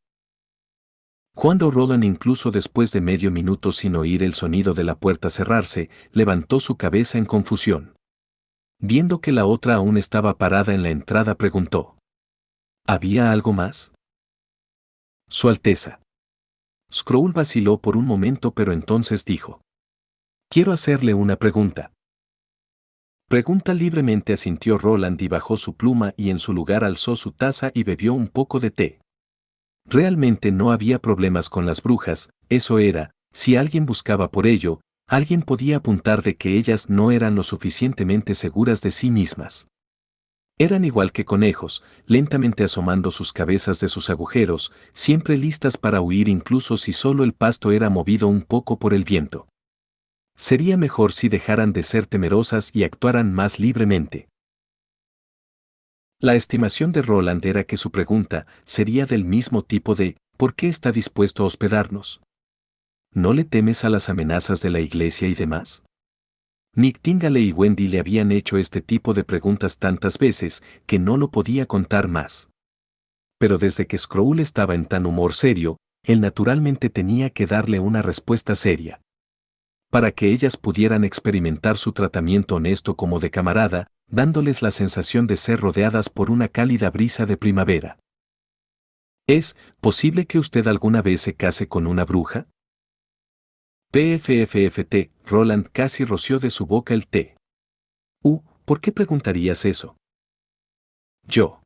Cuando Roland incluso después de medio minuto sin oír el sonido de la puerta cerrarse, levantó su cabeza en confusión. Viendo que la otra aún estaba parada en la entrada preguntó. ¿Había algo más? Su Alteza. Scroll vaciló por un momento, pero entonces dijo: Quiero hacerle una pregunta. Pregunta libremente, asintió Roland y bajó su pluma y en su lugar alzó su taza y bebió un poco de té. Realmente no había problemas con las brujas, eso era, si alguien buscaba por ello, alguien podía apuntar de que ellas no eran lo suficientemente seguras de sí mismas. Eran igual que conejos, lentamente asomando sus cabezas de sus agujeros, siempre listas para huir incluso si solo el pasto era movido un poco por el viento. Sería mejor si dejaran de ser temerosas y actuaran más libremente. La estimación de Roland era que su pregunta sería del mismo tipo de ¿por qué está dispuesto a hospedarnos? ¿No le temes a las amenazas de la iglesia y demás? Nick Tingle y Wendy le habían hecho este tipo de preguntas tantas veces que no lo podía contar más. Pero desde que Scroll estaba en tan humor serio, él naturalmente tenía que darle una respuesta seria. Para que ellas pudieran experimentar su tratamiento honesto como de camarada, dándoles la sensación de ser rodeadas por una cálida brisa de primavera. ¿Es posible que usted alguna vez se case con una bruja? PFFFT, Roland casi roció de su boca el té. ¿Por qué preguntarías eso? Yo.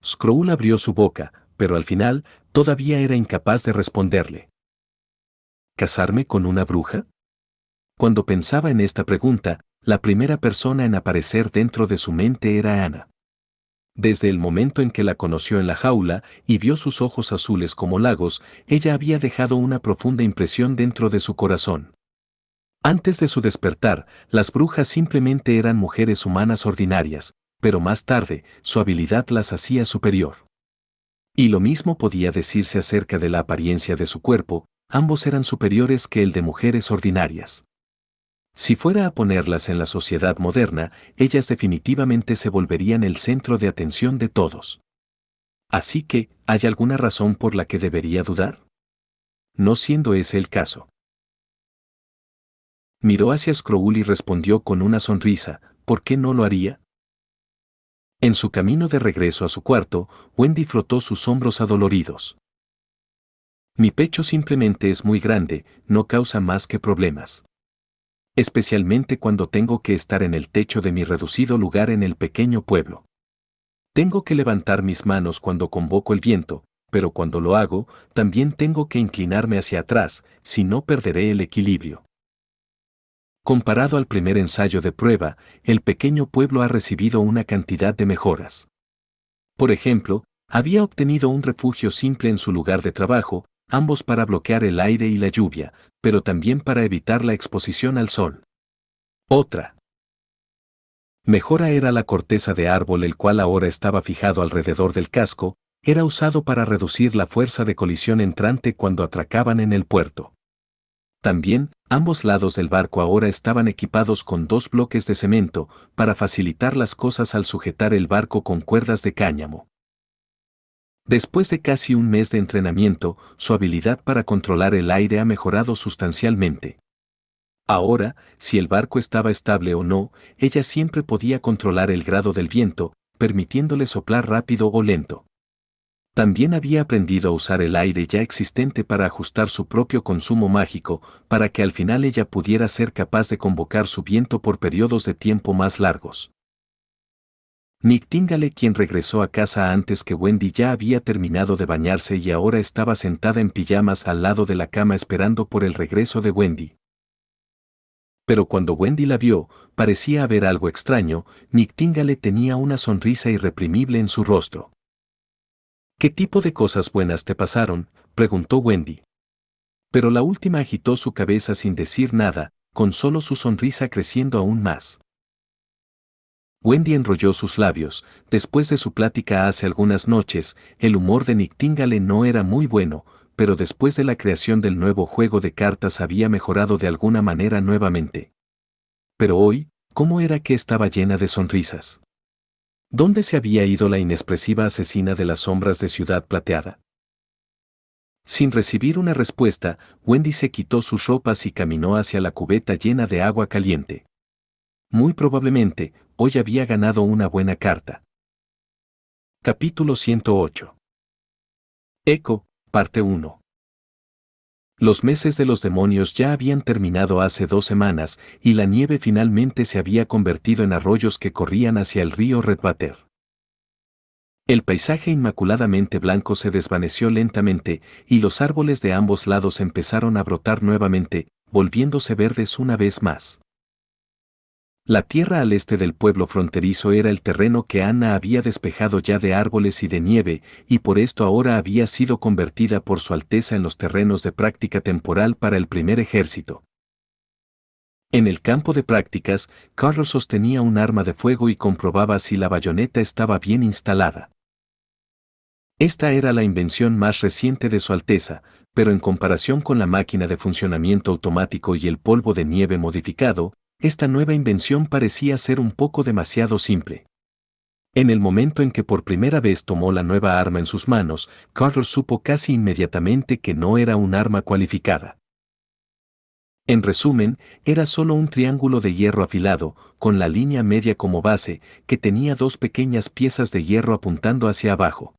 Scroll abrió su boca, pero al final, todavía era incapaz de responderle. ¿Casarme con una bruja? Cuando pensaba en esta pregunta, la primera persona en aparecer dentro de su mente era Ana. Desde el momento en que la conoció en la jaula y vio sus ojos azules como lagos, ella había dejado una profunda impresión dentro de su corazón. Antes de su despertar, las brujas simplemente eran mujeres humanas ordinarias, pero más tarde, su habilidad las hacía superior. Y lo mismo podía decirse acerca de la apariencia de su cuerpo, ambos eran superiores que el de mujeres ordinarias. Si fuera a ponerlas en la sociedad moderna, ellas definitivamente se volverían el centro de atención de todos. Así que, ¿hay alguna razón por la que debería dudar? No siendo ese el caso. Miró hacia Scroll y respondió con una sonrisa: ¿por qué no lo haría? En su camino de regreso a su cuarto, Wendy frotó sus hombros adoloridos. Mi pecho simplemente es muy grande, no causa más que problemas. Especialmente cuando tengo que estar en el techo de mi reducido lugar en el pequeño pueblo. Tengo que levantar mis manos cuando convoco el viento, pero cuando lo hago, también tengo que inclinarme hacia atrás, si no perderé el equilibrio. Comparado al primer ensayo de prueba, el pequeño pueblo ha recibido una cantidad de mejoras. Por ejemplo, había obtenido un refugio simple en su lugar de trabajo, ambos para bloquear el aire y la lluvia, pero también para evitar la exposición al sol. Otra mejora era la corteza de árbol, el cual ahora estaba fijado alrededor del casco, era usado para reducir la fuerza de colisión entrante cuando atracaban en el puerto. También, ambos lados del barco ahora estaban equipados con 2 bloques de cemento, para facilitar las cosas al sujetar el barco con cuerdas de cáñamo. Después de casi un mes de entrenamiento, su habilidad para controlar el aire ha mejorado sustancialmente. Ahora, si el barco estaba estable o no, ella siempre podía controlar el grado del viento, permitiéndole soplar rápido o lento. También había aprendido a usar el aire ya existente para ajustar su propio consumo mágico, para que al final ella pudiera ser capaz de convocar su viento por periodos de tiempo más largos. Nick Tingle, quien regresó a casa antes que Wendy, ya había terminado de bañarse y ahora estaba sentada en pijamas al lado de la cama esperando por el regreso de Wendy. Pero cuando Wendy la vio, parecía haber algo extraño. Nick Tingle tenía una sonrisa irreprimible en su rostro. ¿Qué tipo de cosas buenas te pasaron?, preguntó Wendy. Pero la última agitó su cabeza sin decir nada, con solo su sonrisa creciendo aún más. Wendy enrolló sus labios. Después de su plática hace algunas noches, el humor de Nick Tingle no era muy bueno, pero después de la creación del nuevo juego de cartas había mejorado de alguna manera nuevamente. Pero hoy, ¿cómo era que estaba llena de sonrisas? ¿Dónde se había ido la inexpresiva asesina de las sombras de Ciudad Plateada? Sin recibir una respuesta, Wendy se quitó sus ropas y caminó hacia la cubeta llena de agua caliente. Muy probablemente, hoy había ganado una buena carta. Capítulo 108. Eco, parte 1. Los meses de los demonios ya habían terminado hace 2 semanas, y la nieve finalmente se había convertido en arroyos que corrían hacia el río Redwater. El paisaje inmaculadamente blanco se desvaneció lentamente, y los árboles de ambos lados empezaron a brotar nuevamente, volviéndose verdes una vez más. La tierra al este del pueblo fronterizo era el terreno que Anna había despejado ya de árboles y de nieve, y por esto ahora había sido convertida por su Alteza en los terrenos de práctica temporal para el primer ejército. En el campo de prácticas, Carlos sostenía un arma de fuego y comprobaba si la bayoneta estaba bien instalada. Esta era la invención más reciente de su Alteza, pero en comparación con la máquina de funcionamiento automático y el polvo de nieve modificado, esta nueva invención parecía ser un poco demasiado simple. En el momento en que por primera vez tomó la nueva arma en sus manos, Carlos supo casi inmediatamente que no era un arma cualificada. En resumen, era solo un triángulo de hierro afilado, con la línea media como base, que tenía 2 pequeñas piezas de hierro apuntando hacia abajo.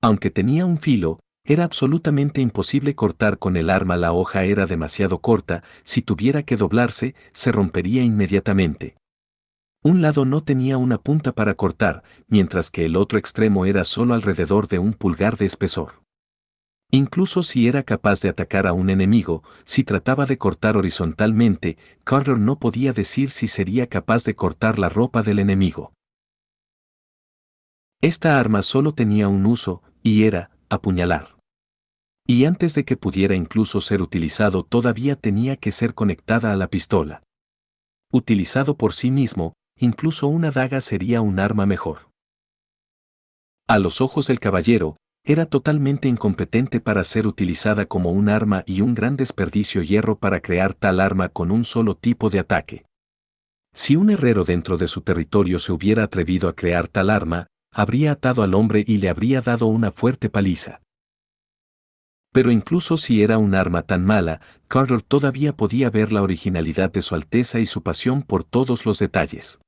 Aunque tenía un filo, era absolutamente imposible cortar con el arma. La hoja era demasiado corta, si tuviera que doblarse, se rompería inmediatamente. Un lado no tenía una punta para cortar, mientras que el otro extremo era solo alrededor de 1 pulgada de espesor. Incluso si era capaz de atacar a un enemigo, si trataba de cortar horizontalmente, Carter no podía decir si sería capaz de cortar la ropa del enemigo. Esta arma solo tenía un uso, y era apuñalar. Y antes de que pudiera incluso ser utilizado todavía tenía que ser conectada a la pistola. Utilizado por sí mismo, incluso una daga sería un arma mejor. A los ojos del caballero, era totalmente incompetente para ser utilizada como un arma y un gran desperdicio hierro para crear tal arma con un solo tipo de ataque. Si un herrero dentro de su territorio se hubiera atrevido a crear tal arma, habría atado al hombre y le habría dado una fuerte paliza. Pero incluso si era un arma tan mala, Carter todavía podía ver la originalidad de su Alteza y su pasión por todos los detalles.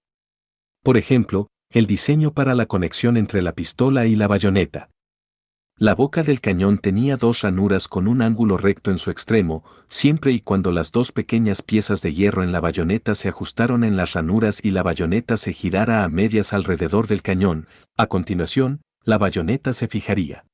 Por ejemplo, el diseño para la conexión entre la pistola y la bayoneta. La boca del cañón tenía 2 ranuras con un ángulo recto en su extremo, siempre y cuando las 2 pequeñas piezas de hierro en la bayoneta se ajustaron en las ranuras y la bayoneta se girara a medias alrededor del cañón. A continuación, la bayoneta se fijaría.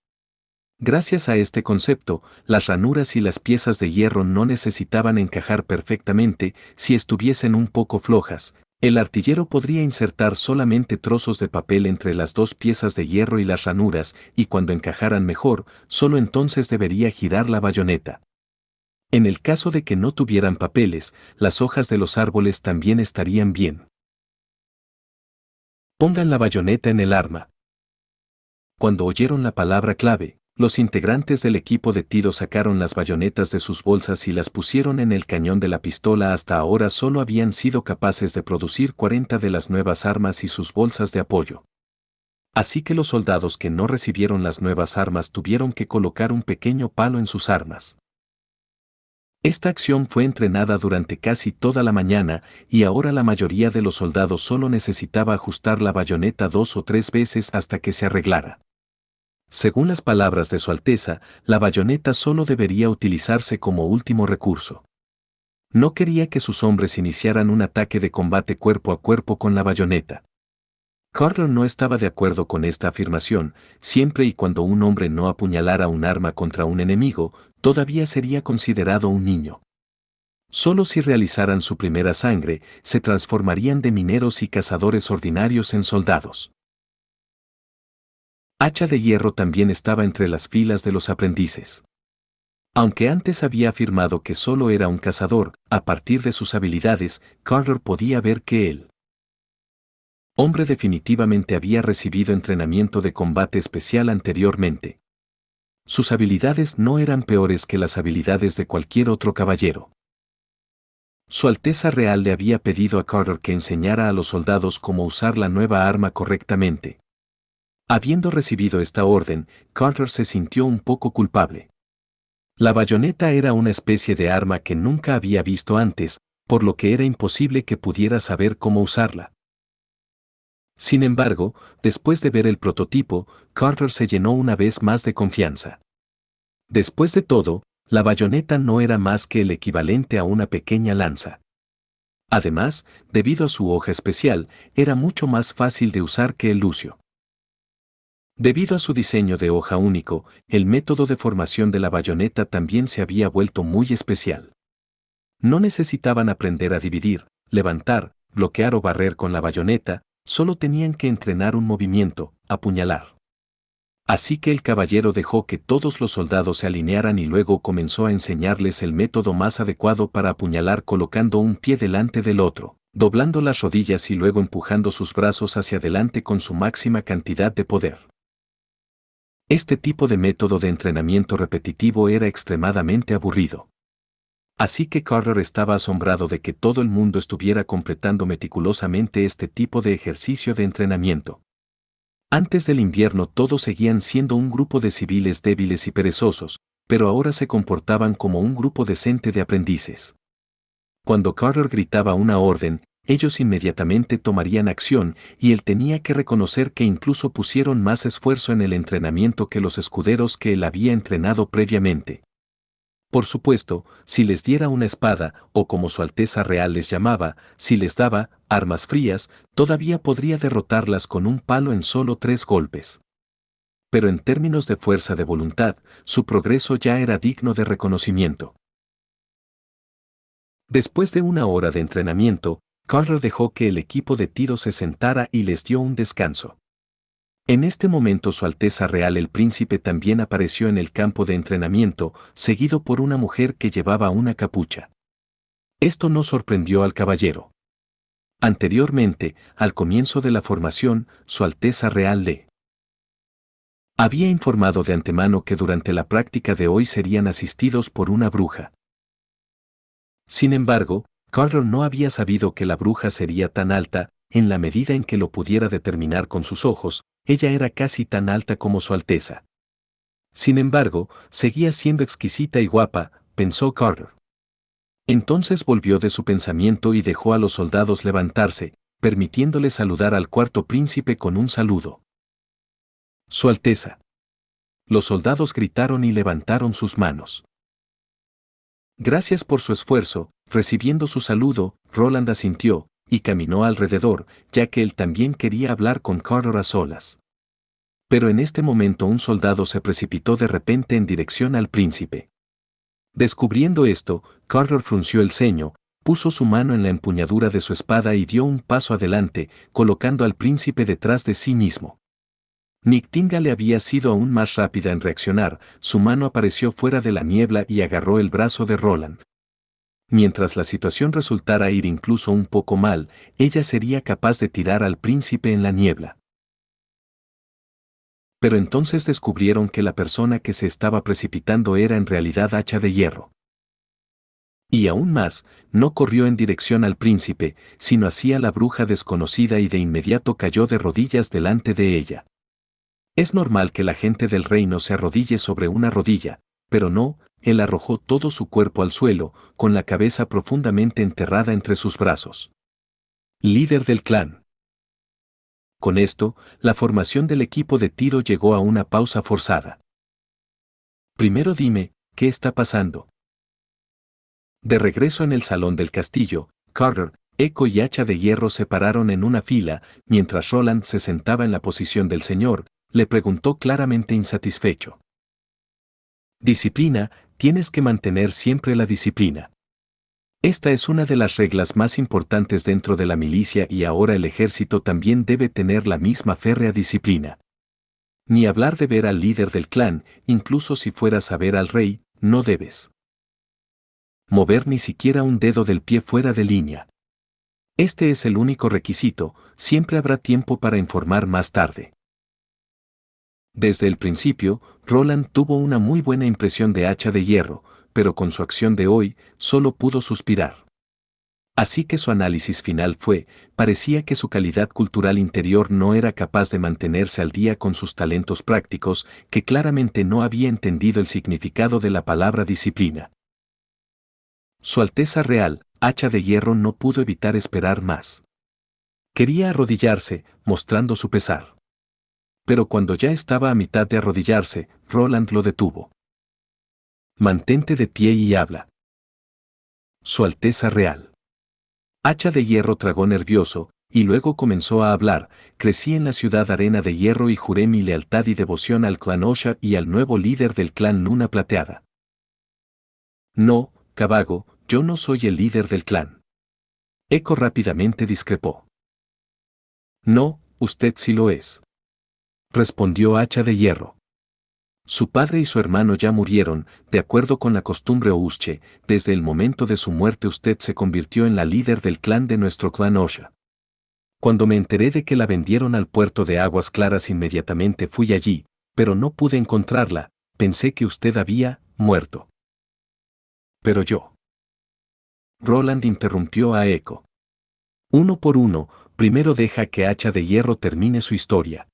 Gracias a este concepto, las ranuras y las piezas de hierro no necesitaban encajar perfectamente. Si estuviesen un poco flojas, el artillero podría insertar solamente trozos de papel entre las 2 piezas de hierro y las ranuras, y cuando encajaran mejor, solo entonces debería girar la bayoneta. En el caso de que no tuvieran papeles, las hojas de los árboles también estarían bien. Pongan la bayoneta en el arma. Cuando oyeron la palabra clave, los integrantes del equipo de tiro sacaron las bayonetas de sus bolsas y las pusieron en el cañón de la pistola. Hasta ahora solo habían sido capaces de producir 40 de las nuevas armas y sus bolsas de apoyo. Así que los soldados que no recibieron las nuevas armas tuvieron que colocar un pequeño palo en sus armas. Esta acción fue entrenada durante casi toda la mañana, y ahora la mayoría de los soldados solo necesitaba ajustar la bayoneta 2 o 3 veces hasta que se arreglara. Según las palabras de su Alteza, la bayoneta solo debería utilizarse como último recurso. No quería que sus hombres iniciaran un ataque de combate cuerpo a cuerpo con la bayoneta. Carter no estaba de acuerdo con esta afirmación. Siempre y cuando un hombre no apuñalara un arma contra un enemigo, todavía sería considerado un niño. Solo si realizaran su primera sangre, se transformarían de mineros y cazadores ordinarios en soldados. Hacha de hierro también estaba entre las filas de los aprendices. Aunque antes había afirmado que solo era un cazador, a partir de sus habilidades, Carter podía ver que él hombre definitivamente había recibido entrenamiento de combate especial anteriormente. Sus habilidades no eran peores que las habilidades de cualquier otro caballero. Su Alteza Real le había pedido a Carter que enseñara a los soldados cómo usar la nueva arma correctamente. Habiendo recibido esta orden, Carter se sintió un poco culpable. La bayoneta era una especie de arma que nunca había visto antes, por lo que era imposible que pudiera saber cómo usarla. Sin embargo, después de ver el prototipo, Carter se llenó una vez más de confianza. Después de todo, la bayoneta no era más que el equivalente a una pequeña lanza. Además, debido a su hoja especial, era mucho más fácil de usar que el lucio. Debido a su diseño de hoja único, el método de formación de la bayoneta también se había vuelto muy especial. No necesitaban aprender a dividir, levantar, bloquear o barrer con la bayoneta, solo tenían que entrenar un movimiento, apuñalar. Así que el caballero dejó que todos los soldados se alinearan y luego comenzó a enseñarles el método más adecuado para apuñalar colocando un pie delante del otro, doblando las rodillas y luego empujando sus brazos hacia adelante con su máxima cantidad de poder. Este tipo de método de entrenamiento repetitivo era extremadamente aburrido. Así que Carter estaba asombrado de que todo el mundo estuviera completando meticulosamente este tipo de ejercicio de entrenamiento. Antes del invierno todos seguían siendo un grupo de civiles débiles y perezosos, pero ahora se comportaban como un grupo decente de aprendices. Cuando Carter gritaba una orden, ellos inmediatamente tomarían acción y él tenía que reconocer que incluso pusieron más esfuerzo en el entrenamiento que los escuderos que él había entrenado previamente. Por supuesto, si les diera una espada, o como Su Alteza Real les llamaba, si les daba armas frías, todavía podría derrotarlas con un palo en solo 3 golpes. Pero en términos de fuerza de voluntad, su progreso ya era digno de reconocimiento. Después de una hora de entrenamiento, Carter dejó que el equipo de tiro se sentara y les dio un descanso. En este momento Su Alteza Real el Príncipe también apareció en el campo de entrenamiento, seguido por una mujer que llevaba una capucha. Esto no sorprendió al caballero. Anteriormente, al comienzo de la formación, Su Alteza Real le había informado de antemano que durante la práctica de hoy serían asistidos por una bruja. Sin embargo, Carter no había sabido que la bruja sería tan alta, en la medida en que lo pudiera determinar con sus ojos, ella era casi tan alta como Su Alteza. Sin embargo, seguía siendo exquisita y guapa, pensó Carter. Entonces volvió de su pensamiento y dejó a los soldados levantarse, permitiéndole saludar al cuarto príncipe con un saludo. Su Alteza. Los soldados gritaron y levantaron sus manos. Gracias por su esfuerzo, recibiendo su saludo, Roland asintió, y caminó alrededor, ya que él también quería hablar con Carter a solas. Pero en este momento un soldado se precipitó de repente en dirección al príncipe. Descubriendo esto, Carter frunció el ceño, puso su mano en la empuñadura de su espada y dio un paso adelante, colocando al príncipe detrás de sí mismo. Nictinga le había sido aún más rápida en reaccionar, su mano apareció fuera de la niebla y agarró el brazo de Roland. Mientras la situación resultara ir incluso un poco mal, ella sería capaz de tirar al príncipe en la niebla. Pero entonces descubrieron que la persona que se estaba precipitando era en realidad Hacha de Hierro. Y aún más, no corrió en dirección al príncipe, sino hacia la bruja desconocida y de inmediato cayó de rodillas delante de ella. Es normal que la gente del reino se arrodille sobre una rodilla, pero no, él arrojó todo su cuerpo al suelo, con la cabeza profundamente enterrada entre sus brazos. Líder del clan. Con esto, la formación del equipo de tiro llegó a una pausa forzada. Primero dime, ¿qué está pasando? De regreso en el salón del castillo, Carter, Echo y Hacha de Hierro se pararon en una fila, mientras Roland se sentaba en la posición del señor, le preguntó claramente insatisfecho. Disciplina, tienes que mantener siempre la disciplina. Esta es una de las reglas más importantes dentro de la milicia y ahora el ejército también debe tener la misma férrea disciplina. Ni hablar de ver al líder del clan, incluso si fueras a ver al rey, no debes mover ni siquiera un dedo del pie fuera de línea. Este es el único requisito, siempre habrá tiempo para informar más tarde. Desde el principio, Roland tuvo una muy buena impresión de Hacha de Hierro, pero con su acción de hoy, solo pudo suspirar. Así que su análisis final fue, parecía que su calidad cultural interior no era capaz de mantenerse al día con sus talentos prácticos, que claramente no había entendido el significado de la palabra disciplina. Su Alteza Real, Hacha de Hierro no pudo evitar esperar más. Quería arrodillarse, mostrando su pesar. Pero cuando ya estaba a mitad de arrodillarse, Roland lo detuvo. Mantente de pie y habla. Su Alteza Real. Hacha de Hierro tragó nervioso, y luego comenzó a hablar. Crecí en la ciudad Arena de Hierro y juré mi lealtad y devoción al clan Osha y al nuevo líder del clan Luna Plateada. No, Cabago, yo no soy el líder del clan. Eco rápidamente discrepó. No, usted sí lo es. Respondió Hacha de Hierro. Su padre y su hermano ya murieron, de acuerdo con la costumbre Ousche. Desde el momento de su muerte usted se convirtió en la líder del clan de nuestro clan Osha. Cuando me enteré de que la vendieron al puerto de Aguas Claras inmediatamente fui allí, pero no pude encontrarla, pensé que usted había muerto. Pero yo. Roland interrumpió a Eco. Uno por uno, primero deja que Hacha de Hierro termine su historia.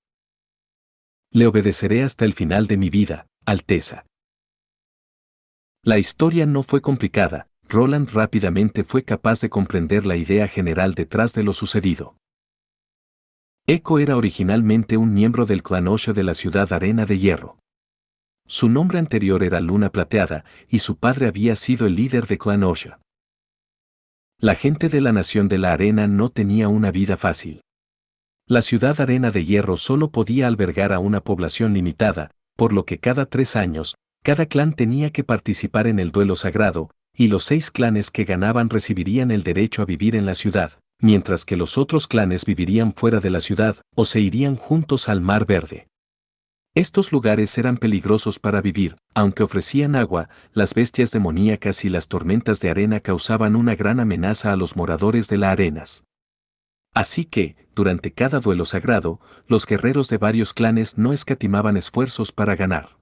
Le obedeceré hasta el final de mi vida, Alteza. La historia no fue complicada, Roland rápidamente fue capaz de comprender la idea general detrás de lo sucedido. Eco era originalmente un miembro del clan Osha de la ciudad Arena de Hierro. Su nombre anterior era Luna Plateada, y su padre había sido el líder de clan Osha. La gente de la nación de la arena no tenía una vida fácil. La ciudad Arena de Hierro solo podía albergar a una población limitada, por lo que cada 3 años, cada clan tenía que participar en el duelo sagrado, y los 6 clanes que ganaban recibirían el derecho a vivir en la ciudad, mientras que los otros clanes vivirían fuera de la ciudad o se irían juntos al Mar Verde. Estos lugares eran peligrosos para vivir, aunque ofrecían agua, las bestias demoníacas y las tormentas de arena causaban una gran amenaza a los moradores de las arenas. Así que, durante cada duelo sagrado, los guerreros de varios clanes no escatimaban esfuerzos para ganar.